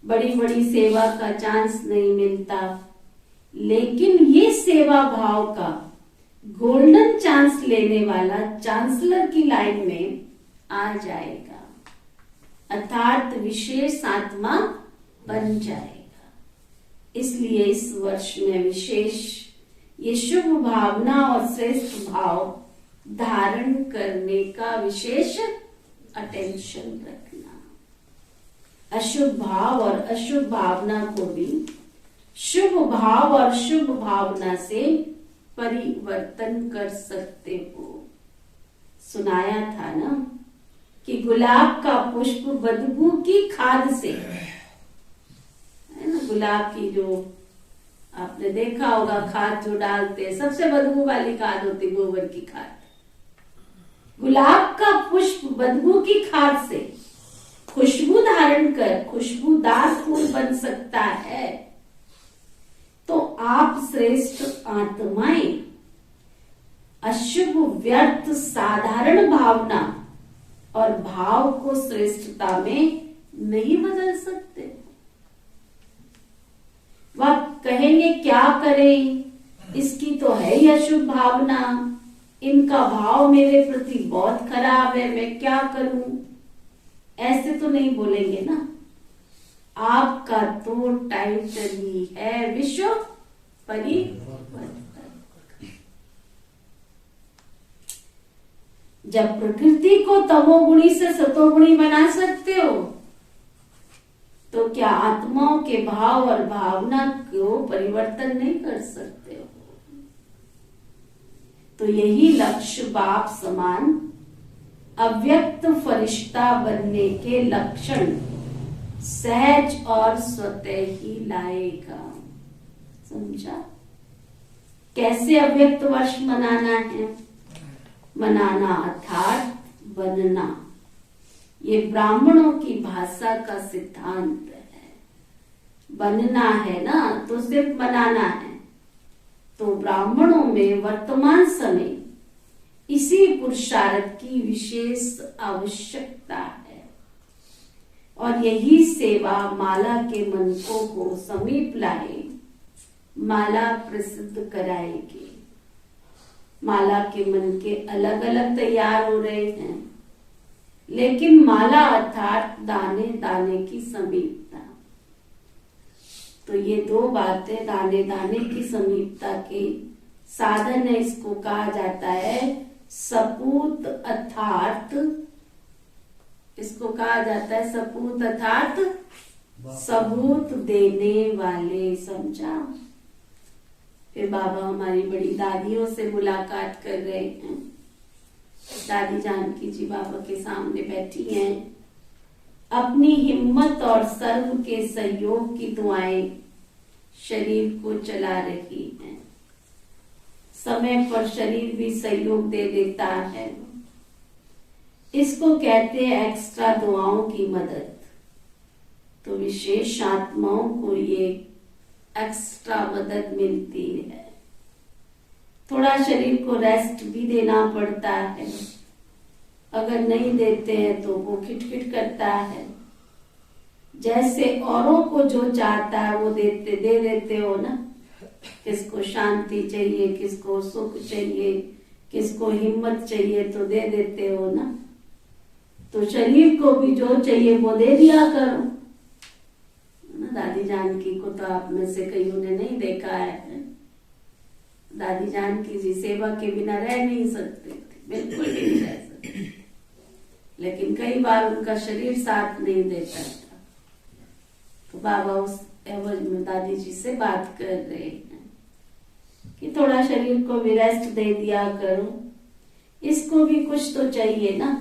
बड़ी बड़ी सेवा का चांस नहीं मिलता, लेकिन ये सेवा भाव का गोल्डन चांस लेने वाला चांसलर की लाइन में आ जाएगा, अर्थात विशेष आत्मा बन जाएगा। इसलिए इस वर्ष में विशेष ये शुभ भावना और श्रेष्ठ भाव धारण करने का विशेष अटेंशन रखना। अशुभ भाव और अशुभ भावना को भी शुभ भाव और शुभ भावना से परिवर्तन कर सकते हो। सुनाया था ना कि गुलाब का पुष्प बदबू की खाद से, है ना, गुलाब की जो आपने देखा होगा खाद जो डालते हैं, सबसे बदबू वाली खाद होती गोबर की खाद। गुलाब का पुष्प बदबू की खाद से खुशबू धारण कर खुशबूदार फूल बन सकता है। तो आप श्रेष्ठ आत्माएं अशुभ व्यर्थ साधारण भावना और भाव को श्रेष्ठता में नहीं बदल सकते। वह कहेंगे क्या करें, इसकी तो है ही अशुभ भावना, इनका भाव मेरे प्रति बहुत खराब है, मैं क्या करूं? ऐसे तो नहीं बोलेंगे ना। आपका तो टाइटल ही है विश्व परिवर्तन। जब प्रकृति को तमोगुणी से सतोगुणी बना सकते हो, तो क्या आत्माओं के भाव और भावना को परिवर्तन नहीं कर सकते हो? तो यही लक्ष्य बाप समान अव्यक्त फरिश्ता बनने के लक्षण सहज और स्वतः ही लाएगा। समझा? कैसे अव्यक्त वर्ष मनाना है? मनाना अर्थात बनना। ये ब्राह्मणों की भाषा का सिद्धांत है। बनना है ना, तो सिर्फ बनाना है। तो ब्राह्मणों में वर्तमान समय इसी पुरुषार्थ की विशेष आवश्यकता है, और यही सेवा माला के मनकों को समीप लाए, माला प्रसिद्ध कराएगी। माला के मन के अलग अलग तैयार हो रहे हैं, लेकिन माला अर्थात दाने दाने की समीपता। तो ये दो बातें, दाने दाने की समीपता के साधन है। इसको कहा जाता है सपूत अर्थात, इसको कहा जाता है सपूत अर्थात सबूत देने वाले। समझा? फिर बाबा हमारी बड़ी दादियों से मुलाकात कर रहे हैं। दादी जानकी जी बाबा के सामने बैठी हैं, अपनी हिम्मत और सर्व के सहयोग की दुआएं शरीर को चला रही हैं। समय पर शरीर भी सहयोग दे देता है। इसको कहते हैं एक्स्ट्रा दुआओं की मदद। तो विशेष आत्माओं को ये एक्स्ट्रा मदद मिलती है। थोड़ा शरीर को रेस्ट भी देना पड़ता है। अगर नहीं देते हैं तो वो खिटखिट करता है। जैसे औरों को जो चाहता है वो दे देते हो ना। किसको शांति चाहिए, किसको सुख चाहिए, किसको हिम्मत चाहिए, तो दे देते हो ना। तो शरीर को भी जो चाहिए वो दे दिया करो ना। दादी जानकी को तो आप में से कईयों ने नहीं देखा है। दादी जानकी जी सेवा के बिना रह नहीं सकते थे, बिल्कुल नहीं रह सकते। लेकिन कई बार उनका शरीर साथ नहीं देता था, तो बाबा उस एवज में दादी जी से बात कर रहे हैं कि थोड़ा शरीर को भी रेस्ट दे दिया करो। इसको भी कुछ तो चाहिए ना,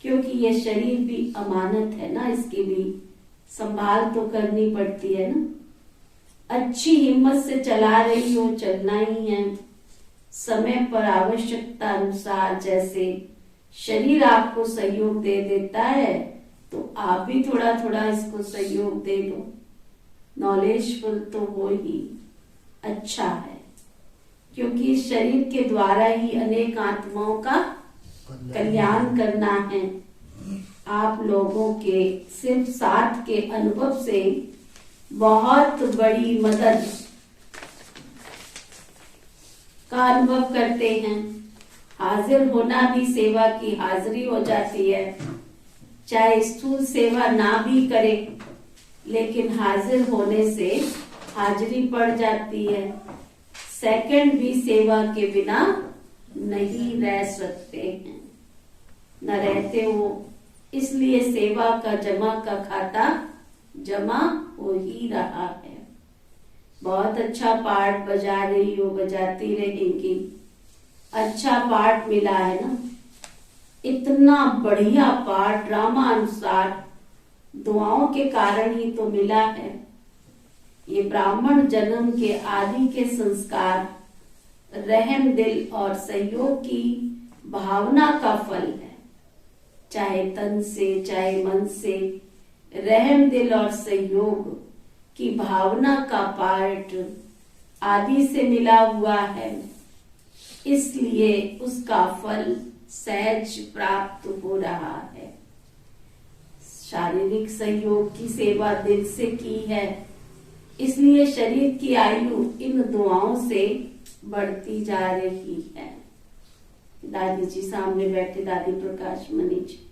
क्योंकि ये शरीर भी अमानत है ना, इसकी भी संभाल तो करनी पड़ती है ना। अच्छी हिम्मत से चला रही हो, चलना ही है। समय पर आवश्यकता अनुसार जैसे शरीर आपको सहयोग दे देता है, तो आप भी थोड़ा थोड़ा इसको सहयोग दे दो। नॉलेजफुल तो हो ही अच्छा है, क्योंकि इस शरीर के द्वारा ही अनेक आत्माओं का कल्याण करना है। आप लोगों के सिर्फ साथ के अनुभव से बहुत बड़ी मदद का अनुभव करते हैं। हाजिर होना भी सेवा की हाजिरी हो जाती है। चाहे स्थूल सेवा ना भी करे, लेकिन हाजिर होने से हाजिरी पड़ जाती है। सेकंड भी सेवा के बिना नहीं रह सकते हैं, न रहते हो। इसलिए सेवा का जमा का खाता जमा हो ही रहा है। बहुत अच्छा पार्ट बजा रही हो, बजाती रहेंगी। अच्छा पार्ट मिला है ना, इतना बढ़िया पार्ट ड्रामा अनुसार दुआओं के कारण ही तो मिला है। ये ब्राह्मण जन्म के आदि के संस्कार, रहम दिल और सहयोग की भावना का फल है। चाहे तन से चाहे मन से रहम दिल और सहयोग की भावना का पार्ट आदि से मिला हुआ है, इसलिए उसका फल सहज प्राप्त हो रहा है। शारीरिक सहयोग की सेवा दिल से की है, इसलिए शरीर की आयु इन दुआओं से बढ़ती जा रही है। दादी जी सामने बैठे, दादी प्रकाश मणि जी।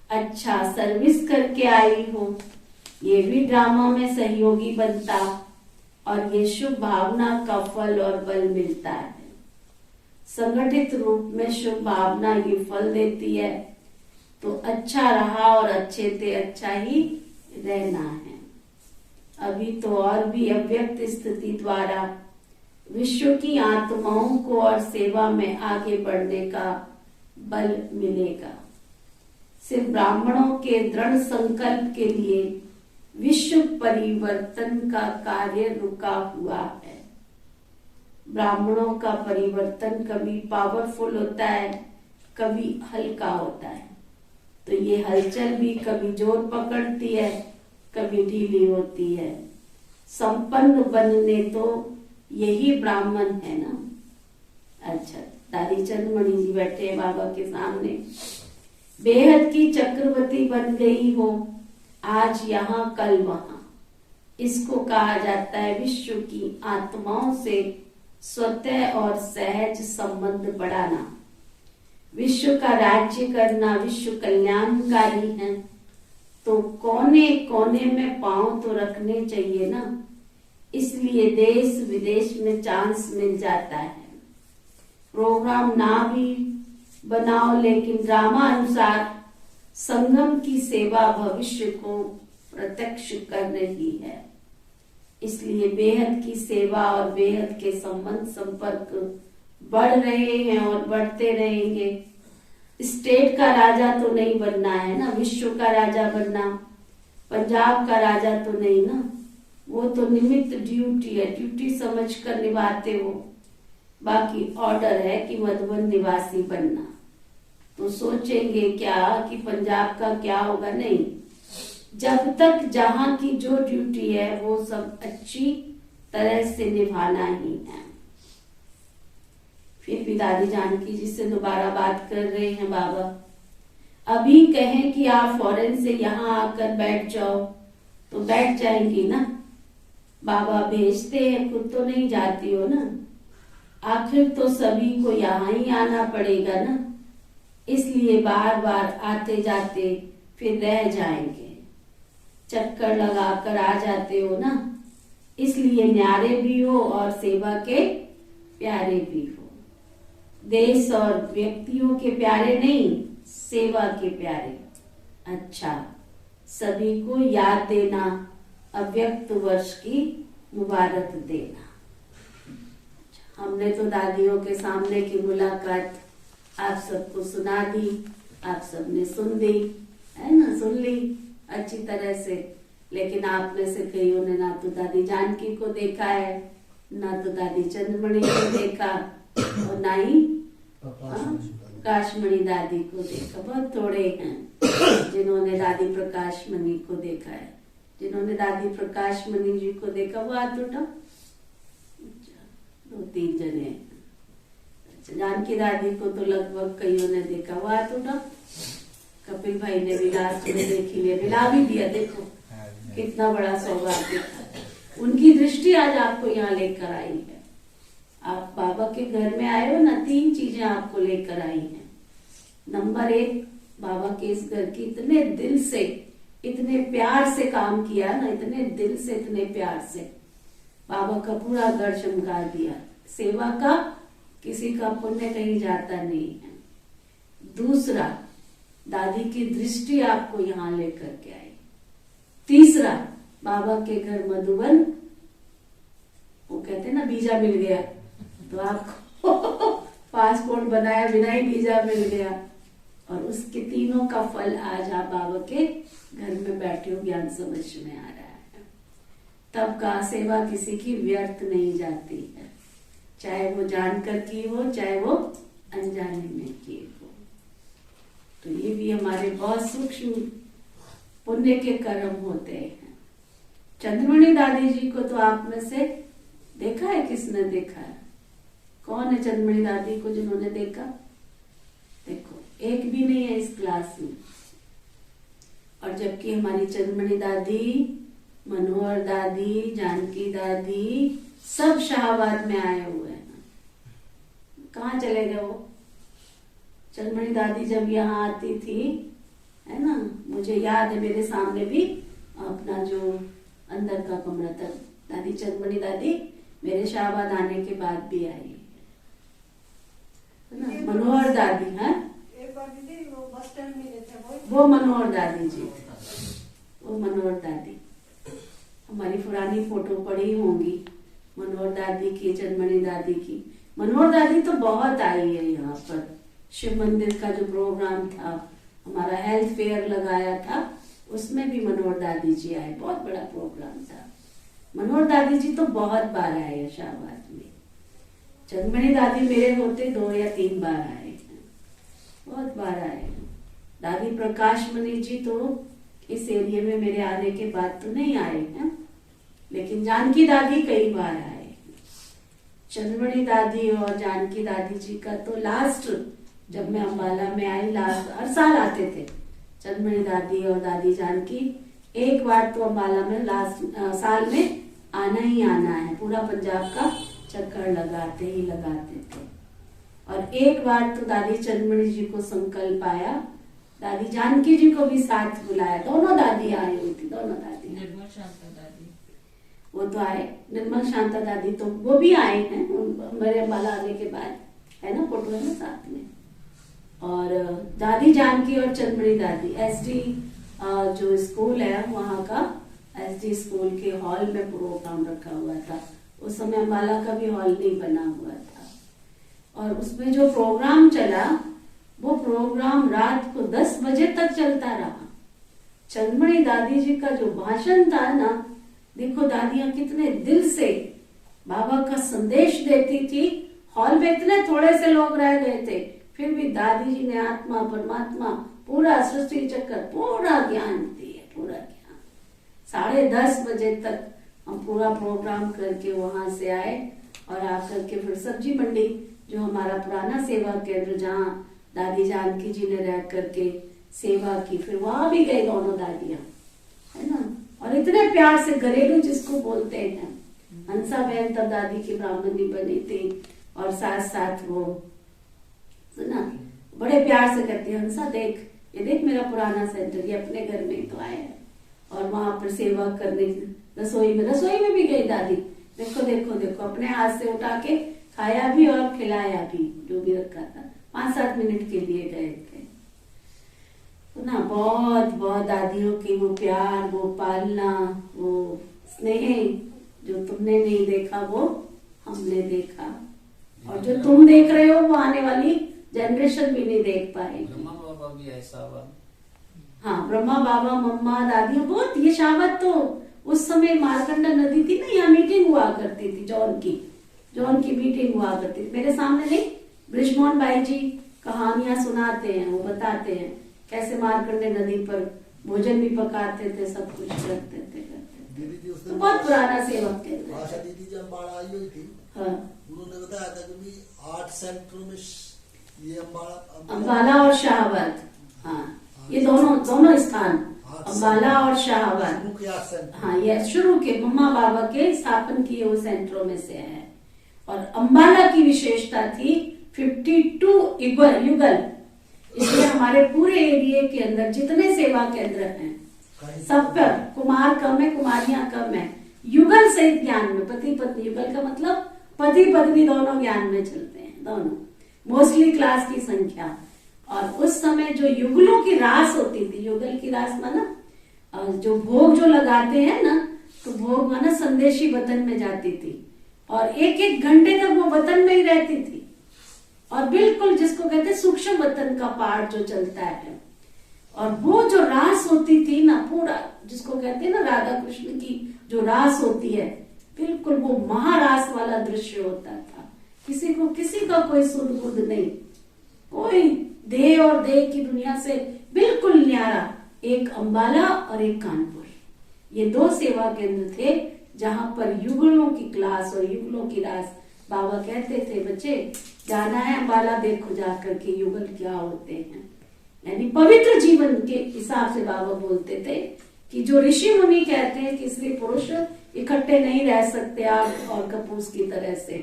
अच्छा, सर्विस करके आई हो, ये भी ड्रामा में सहयोगी बनता और ये शुभ भावना का फल और बल मिलता है। संगठित रूप में शुभ भावना ये फल देती है, तो अच्छा रहा और अच्छे से अच्छा ही रहना है। अभी तो और भी अव्यक्त स्थिति द्वारा विश्व की आत्माओं को और सेवा में आगे बढ़ने का बल मिलेगा। सिर्फ ब्राह्मणों के दृढ़ संकल्प के लिए विश्व परिवर्तन का कार्य रुका हुआ है। ब्राह्मणों का परिवर्तन कभी पावरफुल होता है, कभी हल्का होता है। तो ये हलचल भी कभी जोर पकड़ती है, कभी ढीली होती है। संपन्न बनने तो यही ब्राह्मण है ना। अच्छा, दादी चंद्रमणि जी बैठे हैं बाबा के सामने। बेहद की चक्रवर्ती बन गई हो, आज यहाँ कल वहां। इसको कहा जाता है विश्व की आत्माओं से स्वतः और सहज संबंध बढ़ाना। विश्व का राज्य करना विश्व कल्याणकारी है, तो कोने कोने में पांव तो रखने चाहिए ना। इसलिए देश विदेश में चांस मिल जाता है। प्रोग्राम ना भी बनाओ, लेकिन ड्रामा अनुसार संगम की सेवा भविष्य को प्रत्यक्ष कर रही है। इसलिए बेहद की सेवा और बेहद के संबंध संपर्क बढ़ रहे हैं और बढ़ते रहेंगे। स्टेट का राजा तो नहीं बनना है ना, विश्व का राजा बनना। पंजाब का राजा तो नहीं ना, वो तो निमित्त ड्यूटी है, ड्यूटी समझकर निभाते हो। बाकी ऑर्डर है कि मधुबन निवासी बनना। तो सोचेंगे क्या कि पंजाब का क्या होगा, नहीं। जब तक जहां की जो ड्यूटी है वो सब अच्छी तरह से निभाना ही है। फिर भी दादी जानकी जी से दोबारा बात कर रहे हैं बाबा। अभी कहें कि आप फॉरेन से यहाँ आकर बैठ जाओ तो बैठ जाएंगी ना। बाबा भेजते हैं, खुद तो नहीं जाती हो ना। आखिर तो सभी को यहाँ ही आना पड़ेगा ना, इसलिए बार बार आते जाते फिर रह जाएंगे। चक्कर लगाकर आ जाते हो ना, इसलिए न्यारे भी हो और सेवा के प्यारे भी हो। देश और व्यक्तियों के प्यारे नहीं, सेवा के प्यारे। अच्छा, सभी को याद देना, अव्यक्त वर्ष की मुबारक देना। हमने तो दादियों के सामने की मुलाकात आप सबको सुना दी, आप सबने सुन दी है ना, सुन ली अच्छी तरह से। लेकिन आप में से कईयों ने ना तो दादी जानकी को देखा है, ना तो दादी चंद्रमणि को देखा, और ना ही प्रकाशमणि दादी को देखा। बहुत थोड़े हैं जिन्होंने दादी प्रकाशमणि को देखा है। जिन्होंने दादी प्रकाशमणि जी को देखा वो हाथ उठाओ। 2-3 जने हैं। अच्छा, जानकी दादी को तो लगभग कईयों ने देखा, वो हाथ उठाओ। कपिल भाई ने भी लास्ट में देख लिया, मिला भी दिया। देखो कितना बड़ा सौभाग्य था। उनकी दृष्टि आज आपको यहाँ लेकर आई है। आप बाबा के घर में आए हो ना, 3 चीजें आपको लेकर आई हैं। नंबर 1, बाबा के इस घर की इतने दिल से, इतने प्यार से काम किया ना, इतने दिल से, इतने प्यार से बाबा का पूरा घर चमका दिया। सेवा का किसी का पुण्य कहीं जाता नहीं है। दूसरा, दादी की दृष्टि आपको यहाँ लेकर के आई। तीसरा, बाबा के घर मधुबन, वो कहते हैं ना वीजा मिल गया, तो आपको पासपोर्ट बनाया बिना ही वीजा मिल गया। और उसके तीनों का फल आज आप बाबा के घर में बैठे हो, ज्ञान समझ में आ रहा है। तब का सेवा किसी की व्यर्थ नहीं जाती है, चाहे वो जानकर की हो, चाहे वो अनजाने में की हो। तो ये भी हमारे बहुत सूक्ष्म पुण्य के कर्म होते हैं। चंद्रमणि दादी जी को तो आप में से देखा है? किसने देखा है? कौन है चंद्रमणि दादी को जिन्होंने देखा? देखो, एक भी नहीं है इस क्लास में। और जबकि हमारी चंद्रमणि दादी, मनोहर दादी, जानकी दादी सब शाहबाद में आए हुए हैं। कहाँ चले गए वो? चंद्रमणि दादी जब यहाँ आती थी, है ना, मुझे याद है, मेरे सामने भी अपना जो अंदर का कमरा था, दादी चंद्रमणि दादी मेरे शाहबाद आने के बाद भी आई है ना। मनोहर दादी है, वो मनोहर दादी जी, वो मनोहर दादी। हमारी पुरानी फोटो पड़ी होंगी मनोहर दादी की, चंद्रमणि दादी की। मनोहर दादी तो बहुत आई है यहाँ पर। शिव मंदिर का जो प्रोग्राम था, हमारा हेल्थ फेयर लगाया था, उसमें भी मनोहर दादी जी आए। बहुत बड़ा प्रोग्राम था। मनोहर दादी जी तो बहुत बार आए हैं शाहबाद में। चंद्रमणि दादी मेरे होते 2 या 3 बार आए हैं, बहुत बार आए हैं। दादी प्रकाशमणि जी तो इस एरिया में मेरे आने के बाद तो नहीं आए हैं, लेकिन जानकी दादी कई बार आए। चंद्रमणि दादी और जानकी दादी जी का तो लास्ट, जब मैं अम्बाला में आई, लास्ट हर साल आते थे चंद्रमणि दादी और दादी जानकी। एक बार तो अम्बाला में लास्ट साल में आना ही आना है, पूरा पंजाब का चक्कर लगाते ही लगाते थे। और एक बार तो दादी चंद्रमणि जी को संकल्प आया, दादी जानकी जी को भी साथ बुलाया। दोनों दादी आई हुई थी, दोनों दादी। निर्मल शांता दादी वो तो आए, निर्मल शांता दादी तो वो भी आए हैं मेरे अम्बाला आने के बाद, है ना, फोटो है ना साथ में। और दादी जानकी और चंद्रमणि दादी SD जो स्कूल है वहाँ का, SD स्कूल के हॉल में प्रोग्राम रखा हुआ था। उस समय अम्बाला का भी हॉल नहीं बना हुआ था। और उसमें जो प्रोग्राम चला, वो प्रोग्राम रात को 10 बजे तक चलता रहा। चंद्रमणि दादी जी का जो भाषण था ना, देखो दादियां कितने दिल से बाबा का संदेश देती थी। हॉल में इतने थोड़े से लोग रह गए थे, फिर भी दादी जी ने आत्मा परमात्मा पूरा सृष्टि चक्कर पूरा ज्ञान दिया, पूरा ज्ञान। 10:30 बजे तक हम पूरा प्रोग्राम करके वहां से आए और आकर के फिर सब्जी मंडी, जो हमारा पुराना सेवा केंद्र जहाँ दादी जानकी जी ने रह करके सेवा की, फिर वहां भी गए दोनों दादियां, है ना। और इतने प्यार से घरेलू जिसको बोलते हैं, हंसा बहन तब दादी की ब्राह्मणी बनी थी, और साथ साथ वो सुना बड़े प्यार से कहती है, हंसा देख, ये देख मेरा पुराना सेंटर, ये अपने घर में तो आया है। और वहां पर सेवा करने, रसोई में भी गई दादी। देखो देखो देखो, अपने हाथ से उठा के खाया भी और खिलाया भी, जो भी रखा था। 5-7 मिनट के लिए गए थे। तो ना बहुत बहुत दादियों की वो प्यार, वो पालना, वो स्नेह जो तुमने नहीं देखा वो हमने देखा, और जो तुम देख रहे हो वो आने वाली जनरेशन भी नहीं देख पाएगी। ब्रह्मा बाबा भी ऐसा हुआ। हाँ, ब्रह्मा बाबा, मम्मा, दादियों बहुत। ये शावत तो उस समय मारकंडा नदी थी ना, यहाँ मीटिंग हुआ करती थी, जॉन की मीटिंग हुआ करती थी। मेरे सामने नहीं, ब्रिजमोहन भाई जी कहानियां सुनाते हैं, वो बताते हैं कैसे मार्कंडे नदी पर भोजन भी पकाते थे, सब कुछ करते थे। दीदी जी उस तो दिन बहुत पुराना सेवक केंद्र है। आशा दीदी जब अम्बाड़ा आई हुई थी, हाँ, उन्होंने बताया था कि 8 सेंटरों में ये अम्बाला और शाहबाद, हाँ ये दोनों स्थान, अम्बाला और शाहबाद, मुख्य 8 सेंटर। हाँ ये शुरू के मम्मा बाबा के स्थापन किए हुए सेंटरों में से है। और अम्बाला की विशेषता थी 52 युगल, इसलिए हमारे पूरे एरिया के अंदर जितने सेवा केंद्र हैं सब पर कुमार कम है, कुमारियां कम है, युगल सहित ज्ञान में, पति पत्नी, युगल का मतलब पति पत्नी दोनों ज्ञान में चलते हैं, दोनों मोस्टली क्लास की संख्या। और उस समय जो युगलों की रास होती थी, युगल की रास माना जो भोग जो लगाते हैं ना, तो भोग माना संदेशी वतन में जाती थी और 1-1 घंटे तक वो वतन में ही रहती थी। और बिल्कुल जिसको कहते हैं सूक्ष्म वतन का पाठ जो चलता है, और वो जो रास होती थी ना, पूरा जिसको कहते हैं ना राधा कृष्ण की जो रास होती है, बिल्कुल वो महारास वाला दृश्य होता था। किसी का कोई सुध बुध नहीं, कोई देह और देह की दुनिया से बिल्कुल न्यारा। एक अम्बाला और एक कानपुर, ये 2 सेवा केंद्र थे जहां पर युगलों की क्लास और युगलों की रास। बाबा कहते थे बच्चे जाना है अम्बाला, देखो जाकर के युगल क्या होते हैं, यानी पवित्र जीवन के हिसाब से बाबा बोलते थे कि जो ऋषि मुनि कहते हैं कि स्त्री पुरुष इकट्ठे नहीं रह सकते आग और कपूस की तरह से,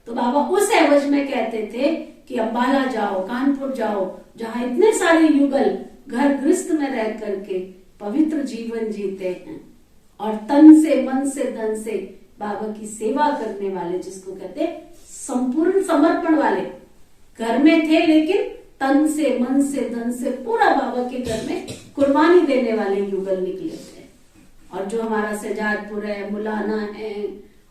तो बाबा उस एवज में कहते थे कि अम्बाला जाओ, कानपुर जाओ, जहां इतने सारे युगल घर गृहस्थ में रह करके पवित्र जीवन जीते हैं और तन से मन से धन से बाबा की सेवा करने वाले, जिसको कहते हैं संपूर्ण समर्पण वाले, घर में थे लेकिन तन से मन से धन से पूरा बाबा के घर में कुर्बानी देने वाले युगल निकले थे। और जो हमारा सजादपुर है, मुलाना है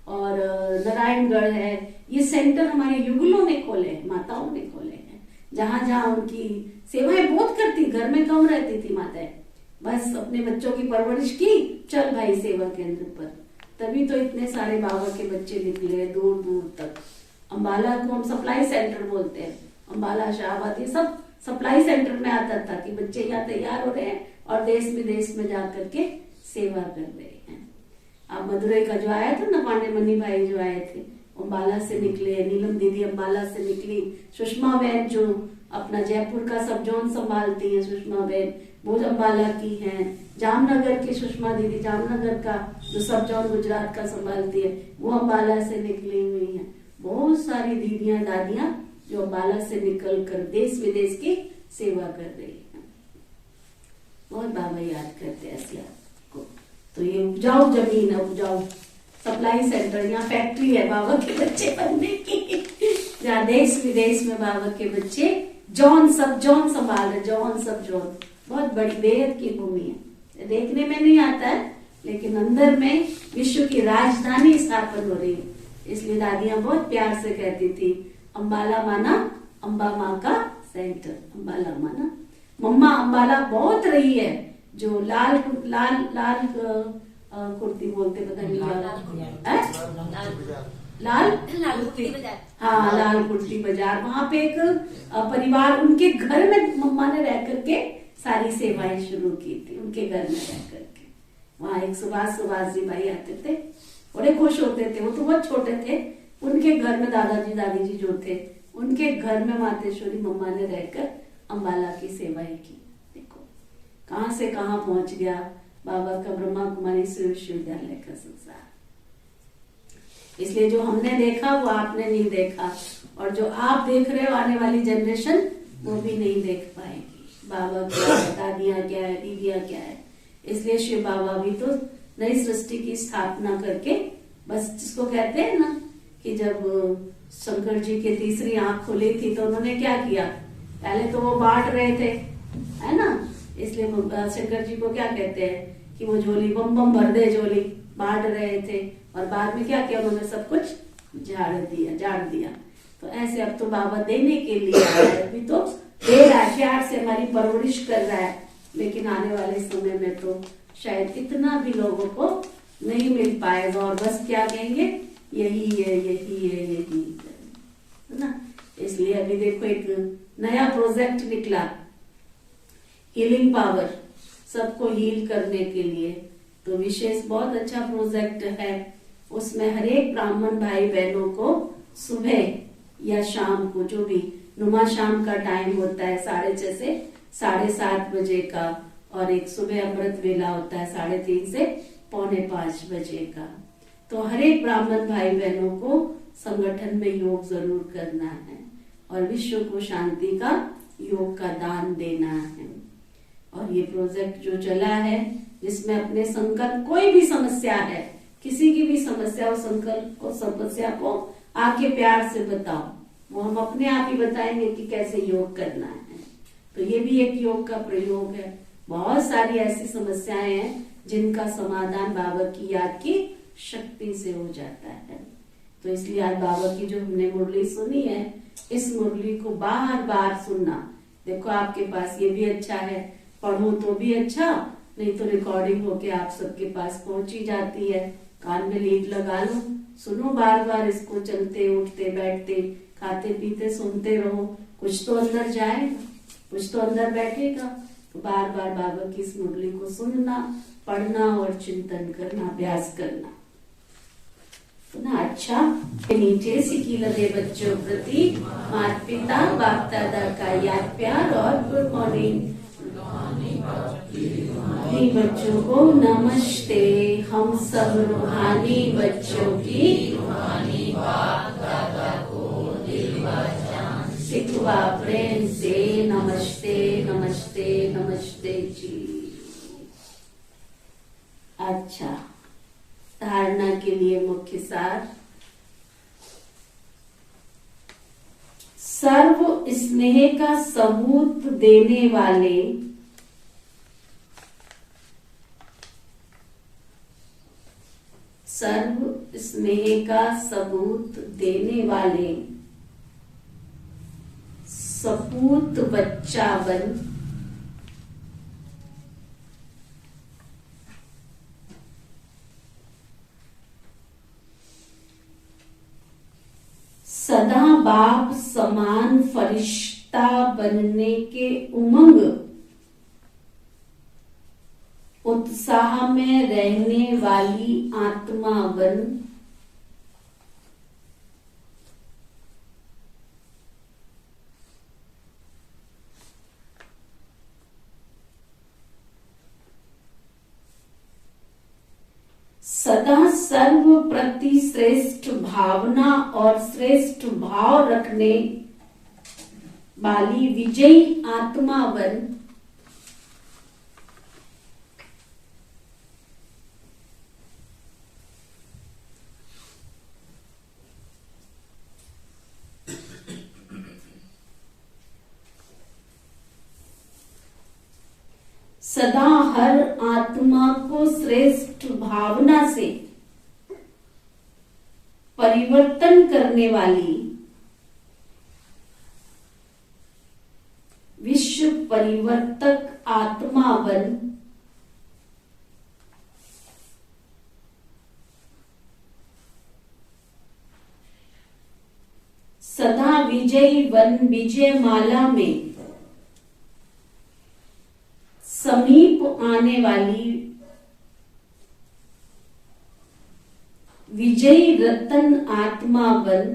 और नारायणगढ़ है, ये सेंटर हमारे युगलों ने खोले हैं, माताओं ने खोले हैं, जहां जहां उनकी सेवाएं बहुत करती, घर में कम रहती थी माताएं, बस अपने बच्चों की परवरिश की, चल भाई सेवा केंद्र पर। तभी तो इतने सारे बाबा के बच्चे निकले दूर दूर तक। अम्बाला को हम सप्लाई सेंटर बोलते हैं, अम्बाला शाहबाद ये सब सप्लाई सेंटर में आता था कि बच्चे यहाँ तैयार हो रहे हैं और देश विदेश में जाकर के सेवा कर रहे हैं। अब मदुरई का जो आया था ना, पांडे मनी भाई जो आए थे, अम्बाला से निकले, नीलम दीदी अम्बाला से निकली, सुषमा बहन जो अपना जयपुर का सब जोन संभालती है, सुषमा बहन वो अम्बाला की हैं, जामनगर की सुषमा दीदी जामनगर का जो सब जोन गुजरात का संभालती है वो अम्बाला से निकली हुई हैं। बहुत सारी दीदियां दादियां जो अम्बाला से निकल कर देश विदेश की सेवा कर रही हैं। बहुत बाबा याद करते हैं ऐसे को। तो ये उपजाऊ जमीन है, उपजाऊ सप्लाई सेंटर, यहाँ फैक्ट्री है बाबा के बच्चे बनने की, जहाँ देश विदेश में बाबा के बच्चे जॉन सब जॉन संभाल रहे, जॉन सब जॉन। बहुत बड़ी बेहद की भूमि है, देखने में नहीं आता है लेकिन अंदर में विश्व की राजधानी स्थापन हो रही है। इसलिए दादियां बहुत प्यार से कहती थी अम्बाला माना अम्बा माँ का सेंटर, अम्बाला माना मम्मा। अम्बाला बहुत रही है, जो लाल लाल लाल कुर्ती बोलते, पता नहीं लाल कुर्ती, हाँ लाल कुर्ती बाजार, वहां पे एक परिवार उनके घर में मम्मा ने रह करके सारी सेवाएं शुरू की थी, उनके घर में रह करके। वहां एक सुभाष जी भाई आते थे, बड़े खुश होते थे, वो तो बहुत छोटे थे, उनके घर में दादाजी दादी जी जो थे उनके घर में मातेश्वरी मम्मा ने रहकर अम्बाला की सेवाएं की। देखो कहां से कहां पहुंच गया बाबा का ब्रह्मा कुमारी विश्वविद्यालय का संसार। इसलिए जो हमने देखा वो आपने नहीं देखा, और जो आप देख रहे हो आने वाली जनरेशन वो भी नहीं देख पाएगी। बाबा क्या है, दादियां क्या है, दीदियां क्या है। इसलिए शिव बाबा भी तो नई सृष्टि की स्थापना करके, बस जिसको कहते हैं ना कि जब शंकर जी की तीसरी आंख खुली थी तो उन्होंने क्या किया, पहले तो वो बांट रहे थे, है ना, इसलिए शंकर जी को क्या कहते हैं कि वो झोली बम बम भर दे झोली बांट रहे थे, और बाद में क्या किया उन्होंने सब कुछ झाड़ दिया। तो ऐसे अब तो बाबा देने के लिए आया है, अभी तो दे रहा है, प्यार से हमारी परवरिश कर रहा है, लेकिन आने वाले समय में तो शायद इतना भी लोगों को नहीं मिल पाएगा, और बस क्या कहेंगे यही है, यही है, यही है ना। इसलिए अभी अभी देखो एक नया प्रोजेक्ट निकला, हीलिंग पावर, सबको हील करने के लिए। तो विशेष बहुत अच्छा प्रोजेक्ट है। उसमें हर एक ब्राह्मण भाई बहनों को सुबह या शाम को, जो भी नुमा शाम का टाइम होता है 6:30 से 7:30 बजे का, और एक सुबह अमृत वेला होता है 3:30 से 4:45 बजे का। तो हर एक ब्राह्मण भाई बहनों को संगठन में योग जरूर करना है और विश्व को शांति का योग का दान देना है। और ये प्रोजेक्ट जो चला है, जिसमें अपने संकल्प, कोई भी समस्या है, किसी की भी समस्या हो, संकल्प को, समस्या को आके प्यार से बताओ, वो हम अपने आप ही बताएंगे कि कैसे योग करना है। तो ये भी एक योग का प्रयोग है। बहुत सारी ऐसी समस्याएं हैं जिनका समाधान बाबा की याद की शक्ति से हो जाता है। तो इसलिए आज बाबा की जो हमने मुरली सुनी है, इस मुरली को बार बार सुनना। देखो आपके पास ये भी अच्छा है, पढ़ो तो भी अच्छा, नहीं तो रिकॉर्डिंग होके आप सबके पास पहुंची जाती है। कान में लीड लगा लो, सुनो बार बार इसको, चलते उठते बैठते खाते पीते सुनते रहो। कुछ तो अंदर जाएगा, कुछ तो अंदर बैठेगा। तो बार बार बाबा की इस मुरली को सुनना, पढ़ना और चिंतन करना, अभ्यास करना। तो ना अच्छा नीचे सिकी लदे बच्चों प्रति माता पिता बाप दादा का याद प्यार और गुड मॉर्निंग। बच्चों को नमस्ते। हम सब रूहानी बच्चों की रूहानी बाप दादा को दिल व जान सिखवा प्रेम से नमस्ते नमस्ते नमस्ते जी। अच्छा, धारणा के लिए मुख्य सार। सर्व स्नेह का सबूत देने वाले सर्व स्नेह का सबूत देने वाले सपूत बच्चा बन सदा बाप समान फरिश्ता बनने के उमंग उत्साह में रहने वाली आत्मा बन सदा सर्व प्रति श्रेष्ठ भावना और श्रेष्ठ भाव रखने वाली विजयी आत्मा बन सदा हर आत्मा को श्रेष्ठ भावना से परिवर्तन करने वाली विश्व परिवर्तक आत्मा बन सदा विजयी वन विजय माला में समीप आने वाली विजयी रतन आत्मा बन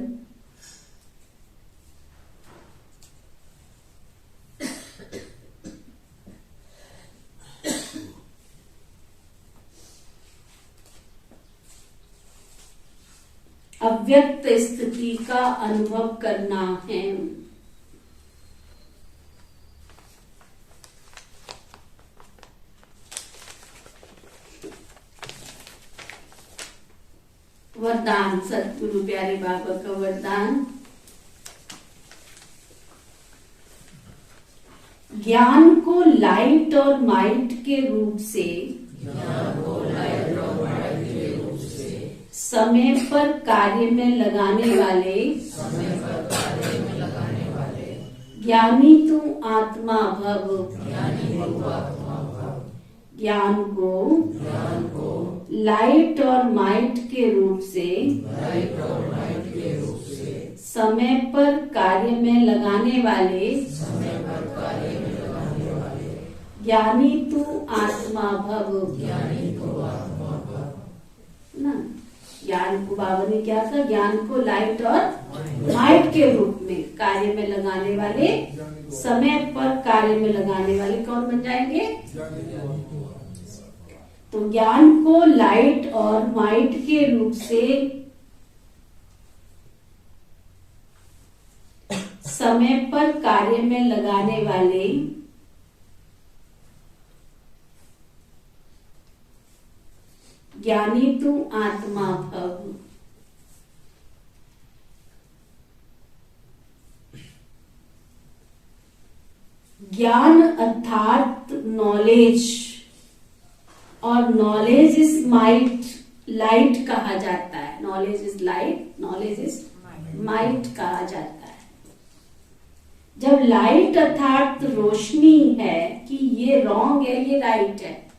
अव्यक्त स्थिति का अनुभव करना है। वरदान, सतगुरु प्यारे बाबा का वरदान। ज्ञान को लाइट और माइट के रूप से समय पर कार्य में लगाने वाले ज्ञानी तू आत्मा भव। ज्ञान को लाइट और माइट के रूप से समय पर कार्य में लगाने वाले ज्ञानी तू आत्मा भव। ना, ज्ञान को बाबा ने क्या कहा, ज्ञान को लाइट और माइट के रूप में कार्य में लगाने वाले, समय पर कार्य में लगाने वाले कौन बन जाएंगे? तो ज्ञान को लाइट और माइट के रूप से समय पर कार्य में लगाने वाले ज्ञानी तू आत्मा भव। ज्ञान अर्थात नॉलेज, और नॉलेज इज माइट, लाइट कहा जाता है। Knowledge is light, knowledge is might कहा जाता है। जब लाइट अर्थात रोशनी है कि ये रॉन्ग है, ये राइट है,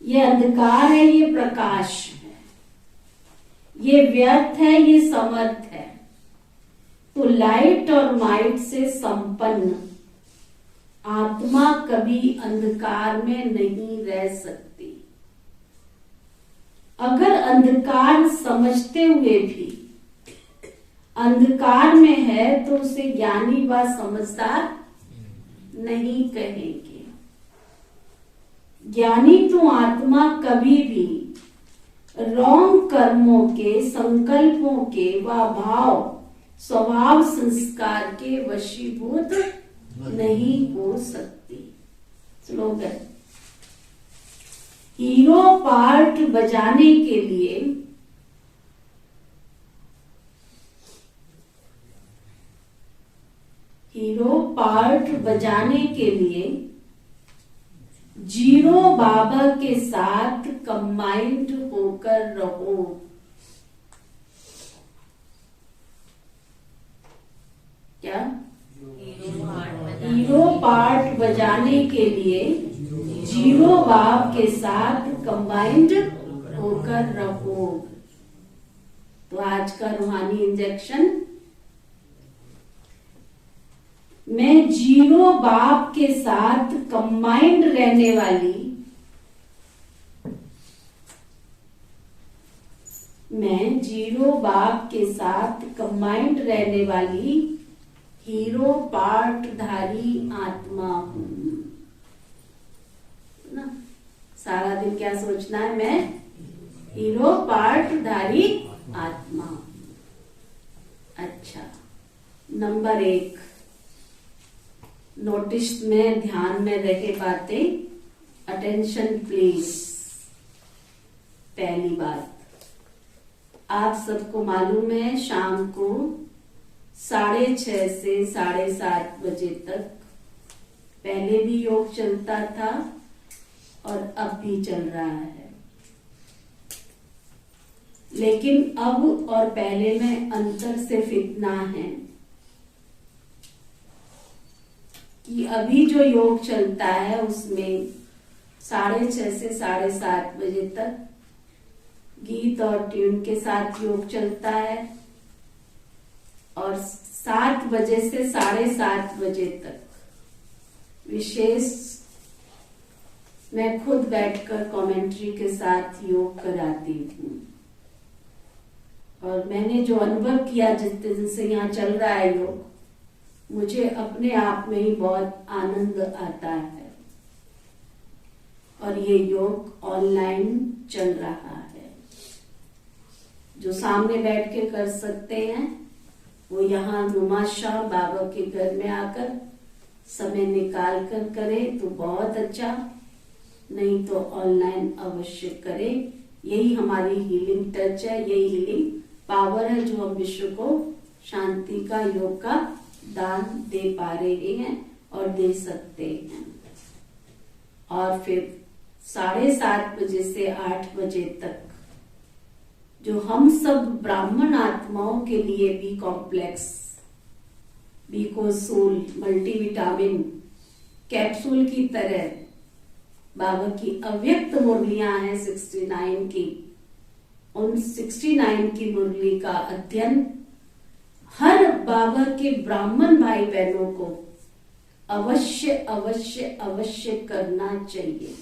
ये अंधकार है, ये प्रकाश है, ये व्यर्थ है, ये समर्थ है, तो लाइट और माइट से संपन्न आत्मा कभी अंधकार में नहीं रह सकती। अगर अंधकार समझते हुए भी अंधकार में है तो उसे ज्ञानी व समझदार नहीं कहेंगे। ज्ञानी तो आत्मा कभी भी रॉन्ग कर्मों के, संकल्पों के व भाव स्वभाव संस्कार के वशीभूत नहीं हो सकती। स्लोगन, हीरो पार्ट बजाने के लिए जीरो बाबा के साथ कंबाइंड होकर रहो। क्या? हीरो पार्ट बजाने के लिए जीरो बाब के साथ कंबाइंड होकर रहो। तो आज का रूहानी इंजेक्शन, मैं जीरो बाप के साथ कंबाइंड रहने वाली, मैं जीरो बाप के साथ कंबाइंड रहने वाली हीरो पार्ट धारी आत्मा हूं ना। सारा दिन क्या सोचना है, मैं हीरो पार्ट धारी आत्मा हूं। अच्छा, नंबर 1, नोटिस में ध्यान में रहे बातें, अटेंशन प्लीज। पहली बात, आप सबको मालूम है शाम को 6:30 से 7:30 बजे तक पहले भी योग चलता था और अब भी चल रहा है। लेकिन अब और पहले में अंतर सिर्फ इतना है कि अभी जो योग चलता है उसमें 6:30 से 7:30 बजे तक गीत और ट्यून के साथ योग चलता है, और 7 बजे से 7:30 बजे तक विशेष मैं खुद बैठकर कमेंट्री के साथ योग कराती हूँ। और मैंने जो अनुभव किया जिस दिन से यहाँ चल रहा है योग, मुझे अपने आप में ही बहुत आनंद आता है। और ये योग ऑनलाइन चल रहा है। जो सामने बैठ के कर सकते हैं वो यहाँ नुमाशाह बाबा के घर में आकर समय निकाल कर करें तो बहुत अच्छा, नहीं तो ऑनलाइन अवश्य करें। यही हमारी हीलिंग टच है, यही हीलिंग पावर है जो हम विश्व को शांति का, योग का दान दे पा रहे हैं और दे सकते हैं। और फिर 7:30 बजे से 8 बजे तक जो हम सब ब्राह्मण आत्माओं के लिए बी कॉम्प्लेक्स, बीकोसूल, मल्टीविटामिन कैप्सूल की तरह बाबा की अव्यक्त मुरलियां हैं 69 की, उन 69 की मुरली का अध्ययन हर बाबा के ब्राह्मण भाई बहनों को अवश्य अवश्य अवश्य करना चाहिए।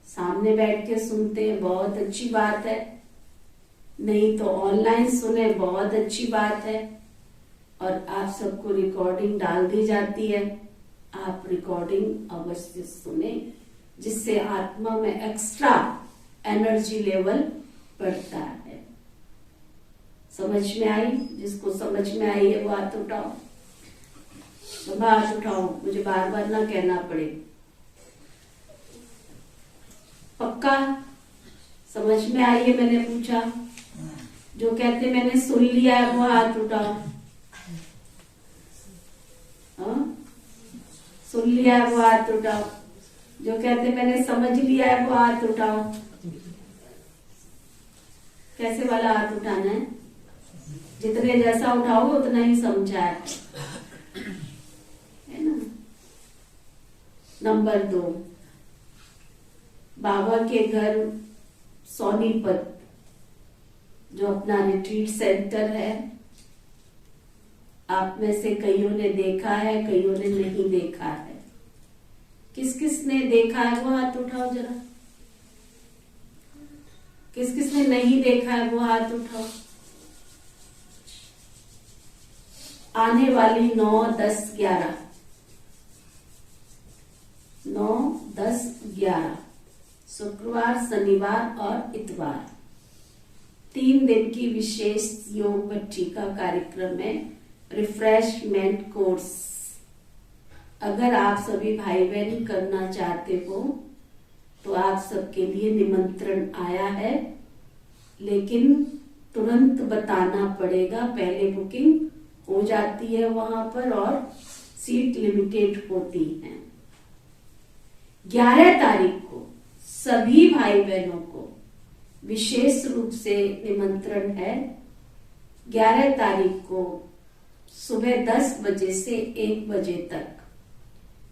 सामने बैठ के सुनते हैं, बहुत अच्छी बात है, नहीं तो ऑनलाइन सुने, बहुत अच्छी बात है। और आप सबको रिकॉर्डिंग डाल दी जाती है, आप रिकॉर्डिंग अवश्य सुने, जिससे आत्मा में एक्स्ट्रा एनर्जी लेवल बढ़ता है। समझ में आई? जिसको समझ में आई है वो हाथ उठाओ, तो हाथ उठाओ, मुझे बार बार ना कहना पड़े। पक्का समझ में आई है? मैंने पूछा, जो कहते मैंने सुन लिया है वो हाथ उठाओ। सुन लिया है वो हाथ उठाओ। जो कहते मैंने समझ लिया है वो हाथ उठाओ। कैसे वाला हाथ उठाना है? जितने जैसा उठाओगे उतना ही समझा है ना। नंबर 2, बाबा के घर सोनीपत जो अपना रिट्रीट सेंटर है, आप में से कईयों ने देखा है, कईयों ने नहीं देखा है। किस किस ने देखा है वो हाथ उठाओ जरा। किस किस ने नहीं देखा है वो हाथ उठाओ। आने वाली 9, 10, 11 9, 10, 11 शुक्रवार, शनिवार और इतवार 3 दिन की विशेष योग भट्टिका कार्यक्रम में रिफ्रेशमेंट कोर्स। अगर आप सभी भाई बहन करना चाहते हो तो आप सबके लिए निमंत्रण आया है, लेकिन तुरंत बताना पड़ेगा। पहले बुकिंग हो जाती है वहां पर और सीट लिमिटेड होती है। 11 तारीख को सभी भाई बहनों को विशेष रूप से निमंत्रण है। 11 तारीख को सुबह 10 बजे से 1 बजे तक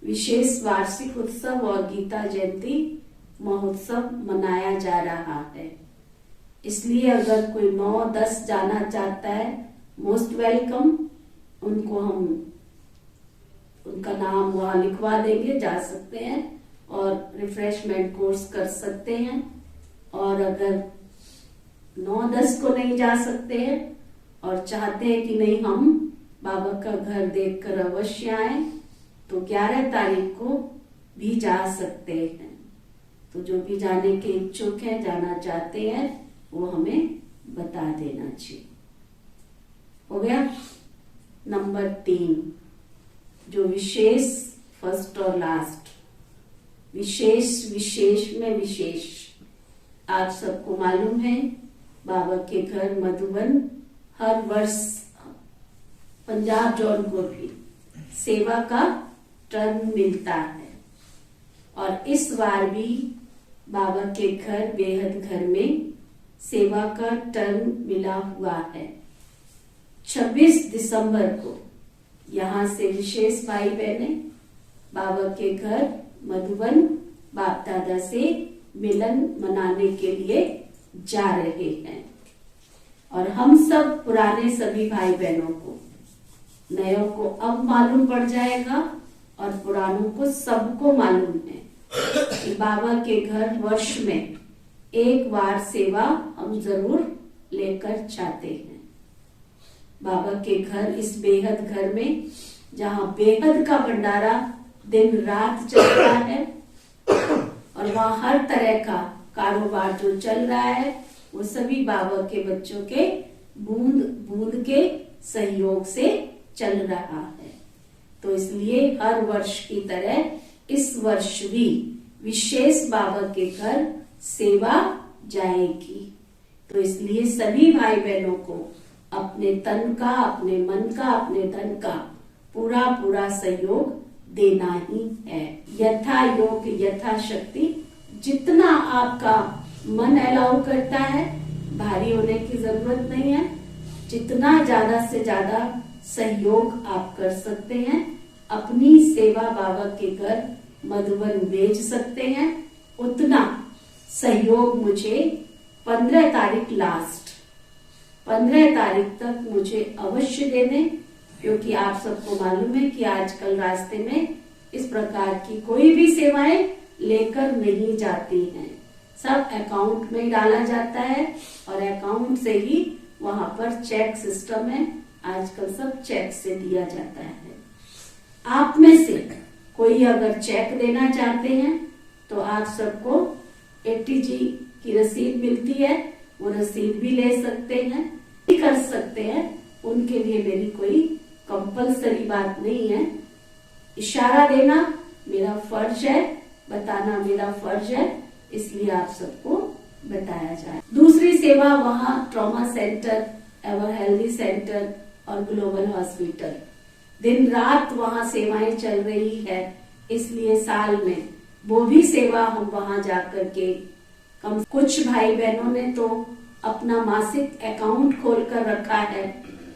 विशेष वार्षिक उत्सव और गीता जयंती महोत्सव मनाया जा रहा है। इसलिए अगर कोई 9, 10 जाना चाहता है, मोस्ट वेलकम। उनको हम उनका नाम वहां लिखवा देंगे, जा सकते हैं और रिफ्रेशमेंट कोर्स कर सकते हैं। और अगर 9, 10 को नहीं जा सकते हैं और चाहते हैं कि नहीं हम बाबा का घर देखकर अवश्य आए, तो 11 तारीख को भी जा सकते हैं। तो जो भी जाने के इच्छुक हैं, जाना चाहते हैं, वो हमें बता देना चाहिए। हो गया? नंबर 3 जो विशेष, फर्स्ट और लास्ट, विशेष में विशेष, आप सबको मालूम है बाबा के घर मधुबन हर वर्ष पंजाब जौनपुर भी सेवा का टर्न मिलता है। और इस बार भी बाबा के घर बेहद घर में सेवा का टर्न मिला हुआ है। 26 दिसंबर को यहाँ से विशेष भाई बहने बाबा के घर मधुबन बाप दादा से मिलन मनाने के लिए जा रहे हैं। और हम सब पुराने सभी भाई बहनों को, नयों को अब मालूम पड़ जाएगा और पुरानों को सबको मालूम है कि बाबा के घर वर्ष में एक बार सेवा हम जरूर लेकर जाते हैं। बाबा के घर, इस बेहद घर में जहाँ बेहद का भंडारा दिन रात चलता है और वहाँ हर तरह का कारोबार जो चल रहा है वो सभी बाबा के बच्चों के बूंद बूंद के सहयोग से चल रहा है। तो इसलिए हर वर्ष की तरह इस वर्ष भी विशेष बाबा के घर सेवा जाएगी। तो इसलिए सभी भाई बहनों को अपने तन का, अपने मन का, अपने धन का पूरा पूरा सहयोग देना ही है। यथा योग यथा शक्ति, जितना आपका मन अलाउ करता है, भारी होने की जरूरत नहीं है। जितना ज्यादा से ज्यादा सहयोग आप कर सकते हैं, अपनी सेवा बाबा के घर मधुबन भेज सकते हैं, उतना सहयोग मुझे 15 तारीख लास्ट 15 तारीख तक मुझे अवश्य दे दें, क्योंकि आप सबको मालूम है कि आजकल रास्ते में इस प्रकार की कोई भी सेवाएं लेकर नहीं जाती हैं। सब अकाउंट में डाला जाता है और अकाउंट से ही वहां पर चेक सिस्टम है। आजकल सब चेक से दिया जाता है। आप में से कोई अगर चेक देना चाहते हैं तो आप सबको 80G की रसीद मिलती है, वो रसीद भी ले सकते हैं, भी कर सकते हैं। उनके लिए मेरी कोई कंपलसरी बात नहीं है। इशारा देना मेरा फर्ज है, बताना मेरा फर्ज है, इसलिए आप सबको बताया जाए। दूसरी सेवा वहाँ trauma centre, ever healthy centre और ग्लोबल हॉस्पिटल, दिन रात वहाँ सेवाएं चल रही है। इसलिए साल में वो भी सेवा हम वहाँ जाकर के कुछ भाई बहनों ने तो अपना मासिक अकाउंट खोल कर रखा है,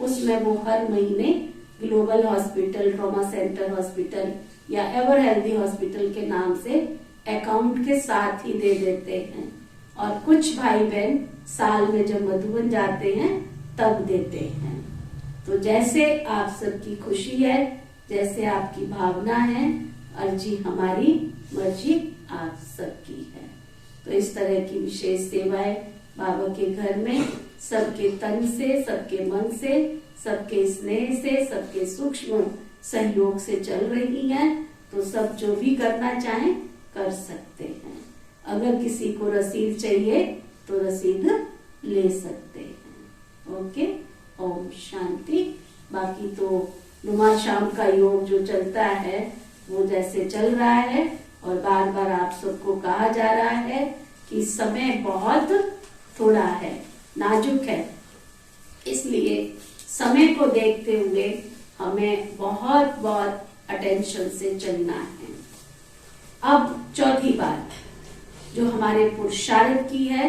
उसमें वो हर महीने global hospital, trauma centre hospital या एवर हेल्दी हॉस्पिटल के नाम से अकाउंट के साथ ही दे देते हैं। और कुछ भाई बहन साल में जब मधुबन जाते हैं तब देते हैं। तो जैसे आप सबकी खुशी है, जैसे आपकी भावना है, अर्जी हमारी, मर्जी आप सबकी है। तो इस तरह की विशेष सेवाएं बाबा के घर में सबके तन से, सबके मन से, सबके स्नेह से, सबके सूक्ष्म सहयोग से चल रही हैं। तो सब जो भी करना चाहें कर सकते हैं। अगर किसी को रसीद चाहिए तो रसीद ले सकते हैं। ओके, ओम शांति। बाकी तो नुमा शाम का योग जो चलता है वो जैसे चल रहा है, और बार बार आप सबको कहा जा रहा है कि समय बहुत थोड़ा है, नाजुक है, इसलिए समय को देखते हुए हमें बहुत बहुत अटेंशन से चलना है। अब चौथी बात जो हमारे पुरुषार्थ की है,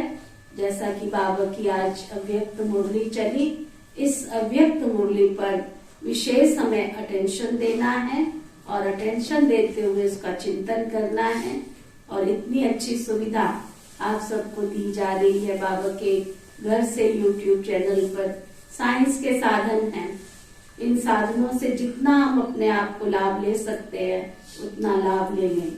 जैसा कि बाबा की आज अव्यक्त मुरली चली, इस अव्यक्त मुरली पर विशेष हमें अटेंशन देना है और अटेंशन देते हुए उसका चिंतन करना है। और इतनी अच्छी सुविधा आप सबको दी जा रही है बाबा के घर से यूट्यूब चैनल पर। साइंस के साधन हैं, इन साधनों से जितना हम अपने आप को लाभ ले सकते हैं उतना लाभ ले लें।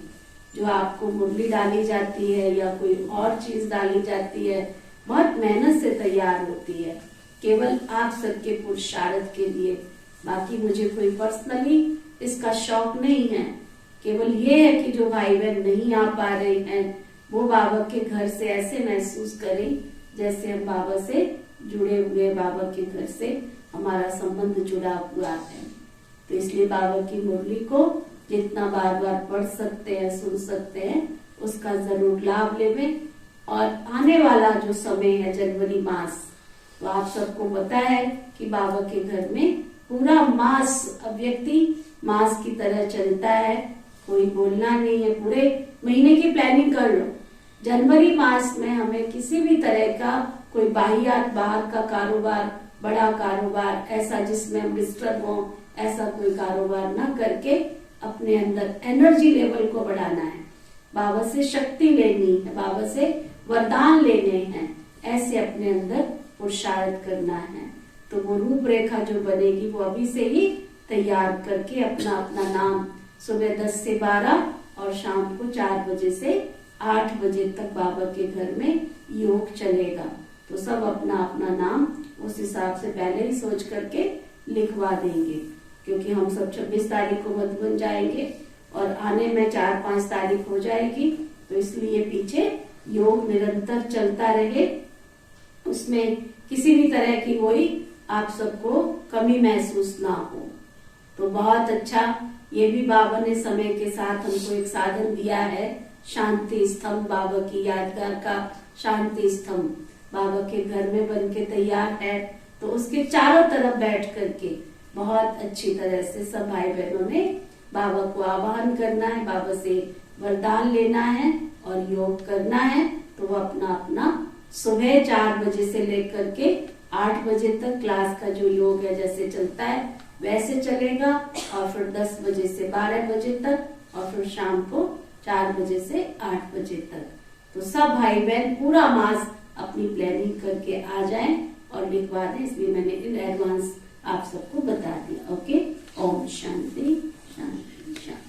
जो आपको मुरली डाली जाती है या कोई और चीज डाली जाती है, बहुत मेहनत से तैयार होती है, केवल आप सबके पुरुषार्थ के लिए। बाकी मुझे कोई पर्सनली इसका शौक नहीं है, केवल ये है कि जो भाई बहन नहीं आ पा रहे हैं वो बाबा के घर से ऐसे महसूस करें जैसे हम बाबा से जुड़े हुए, बाबा के घर से हमारा संबंध जुड़ा हुआ है। तो इसलिए बाबा की मुरली को जितना बार बार पढ़ सकते हैं, सुन सकते हैं, उसका जरूर लाभ लेवें। और आने वाला जो समय है जनवरी मास, तो आप सबको पता है कि बाबा के घर में पूरा मास अव्यक्ति मास की तरह चलता है। कोई बोलना नहीं है, पूरे महीने की प्लानिंग कर लो। जनवरी मास में हमें किसी भी तरह का कोई बाहियात, बाहर का कारोबार, बड़ा कारोबार ऐसा जिसमें हम डिस्टर्ब हो, ऐसा कोई कारोबार ना करके अपने अंदर एनर्जी लेवल को बढ़ाना है। बाबा से शक्ति लेनी है, बाबा से वरदान लेने हैं, ऐसे अपने अंदर पुरुषार्थ करना है। तो वो रूपरेखा जो बनेगी वो अभी से ही तैयार करके अपना अपना नाम सुबह 10 से 12 और शाम को 4 बजे से 8 बजे तक बाबा के घर में योग चलेगा। तो सब अपना अपना नाम उस हिसाब से पहले ही सोच करके लिखवा देंगे, क्योंकि हम सब 26 तारीख को मधुबन जाएंगे और आने में 4-5 तारीख हो जाएगी। तो इसलिए पीछे योग निरंतर चलता रहे, उसमें किसी भी तरह की कोई आप सबको कमी महसूस ना हो। तो बहुत अच्छा, ये भी बाबा ने समय के साथ हमको एक साधन दिया है, शांति स्तंभ, बाबा की यादगार का शांति स्तंभ बाबा के घर में बन के तैयार है। तो उसके चारों तरफ बैठ करके बहुत अच्छी तरह से सब भाई बहनों ने बाबा को आवाहन करना है, बाबा से वरदान लेना है और योग करना है। तो वो अपना अपना सुबह 4 बजे से लेकर के 8 बजे तक क्लास का जो योग है जैसे चलता है वैसे चलेगा, और फिर 10 बजे से 12 बजे तक, और फिर शाम को 4 बजे से 8 बजे तक। तो सब भाई बहन पूरा मास अपनी प्लानिंग करके आ जाएं और लिखवा दें, इसलिए मैंने इन एडवांस आप सबको बता दिया। ओके, ओम शांति शांति शांति।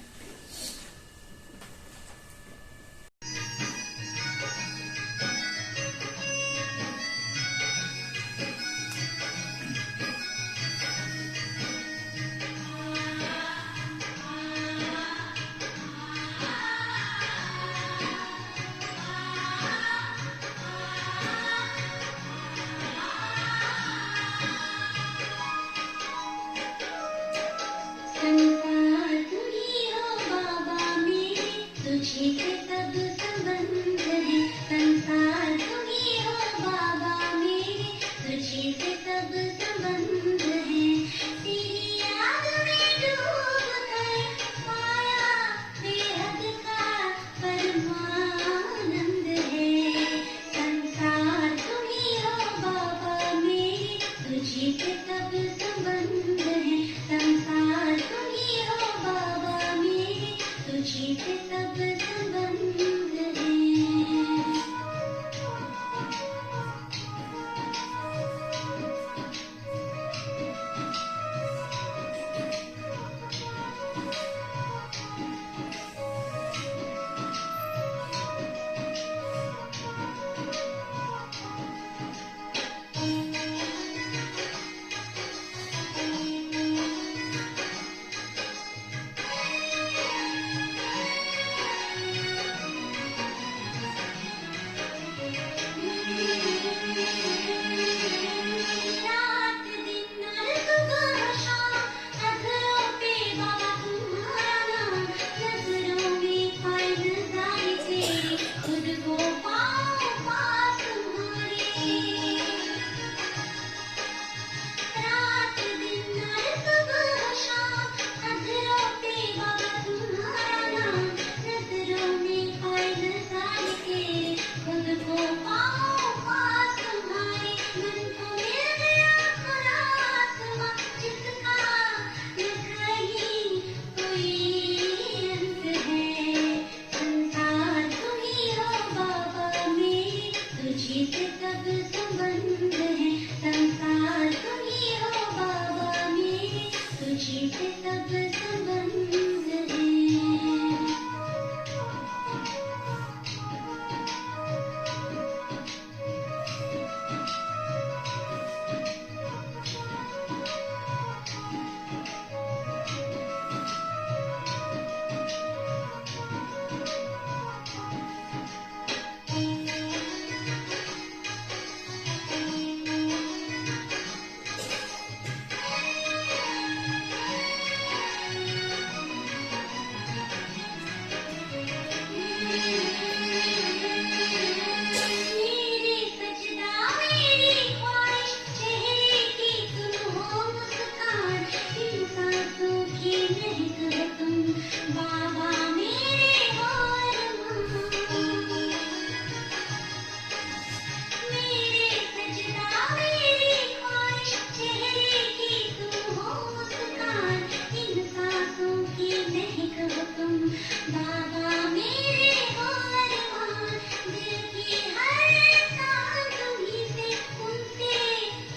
संसार तुम्ही हो बाबा मेरे, तुझे से सब संबंध है। संसार तुम्ही हो बाबा मेरे, तुझे से सब संबंध है। तेरी याद में डूब कर पाया बेहद का परमानंद है। संसार तुम्ही हो बाबा मेरे, तुझे से सब संबंध है। संसार तुम्ही हो बाबा मेरे, तुझे से सब संबंध है। रात दिन और सुबह शाम नजरों पे बाबा तुम्हारा नाम। नजरों में पाए नजारे तेरे, खुद को पाओ पास तुम्हारे। रात दिन और सुबह शाम नजरों पे बाबा तुम्हारा नाम। नजरों में पाए नजारे तेरे, खुद को पाओ पास तुम्हारे। मन को मिल गया खुदा आसमां, जिसका न कहीं कोई अंत है। संसार तुम्ही हो बाबा मेरे, तुझे से सब संबंध है। संसार तुम्ही हो बाबा मेरे, तुझे से सब संबंध है। मेरे सजदा मेरी ख्वाहिश, चेहरे की तुम हो मुस्कान। इन सांसों की महक हो तुम, बाबा मेरे हो अरमान। मेरे सजदा मेरी ख्वाहिश, चेहरे की तुम हो मुस्कान। इन सांसों की महक हो तुम, बाबा मेरे हो अरमान। दिल की हर सांस तुम्ही से, उनसे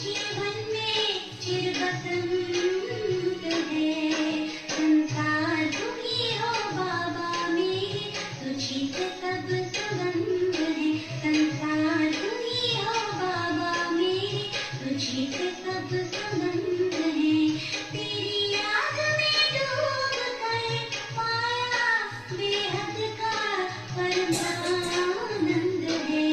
जीवन में चिरबसंत है। संसार तुम्ही हो बाबा मेरे, तुझे से सब संबंध है। संसार तुम्ही हो बाबा मेरे, तुझे से सब संबंध है। तेरी याद में डूब कर पाया बेहद का परमानंद है।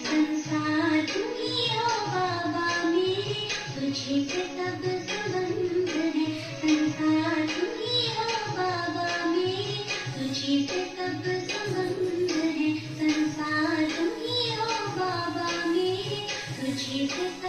संसार तुम्ही हो बाबा मेरे, तुझे से सब संबंध है। संसार तुम्ही हो बाबा मेरे, तुझे से सब संबंध है। संसार तुम्ही हो बाबा मेरे, तुझे से सब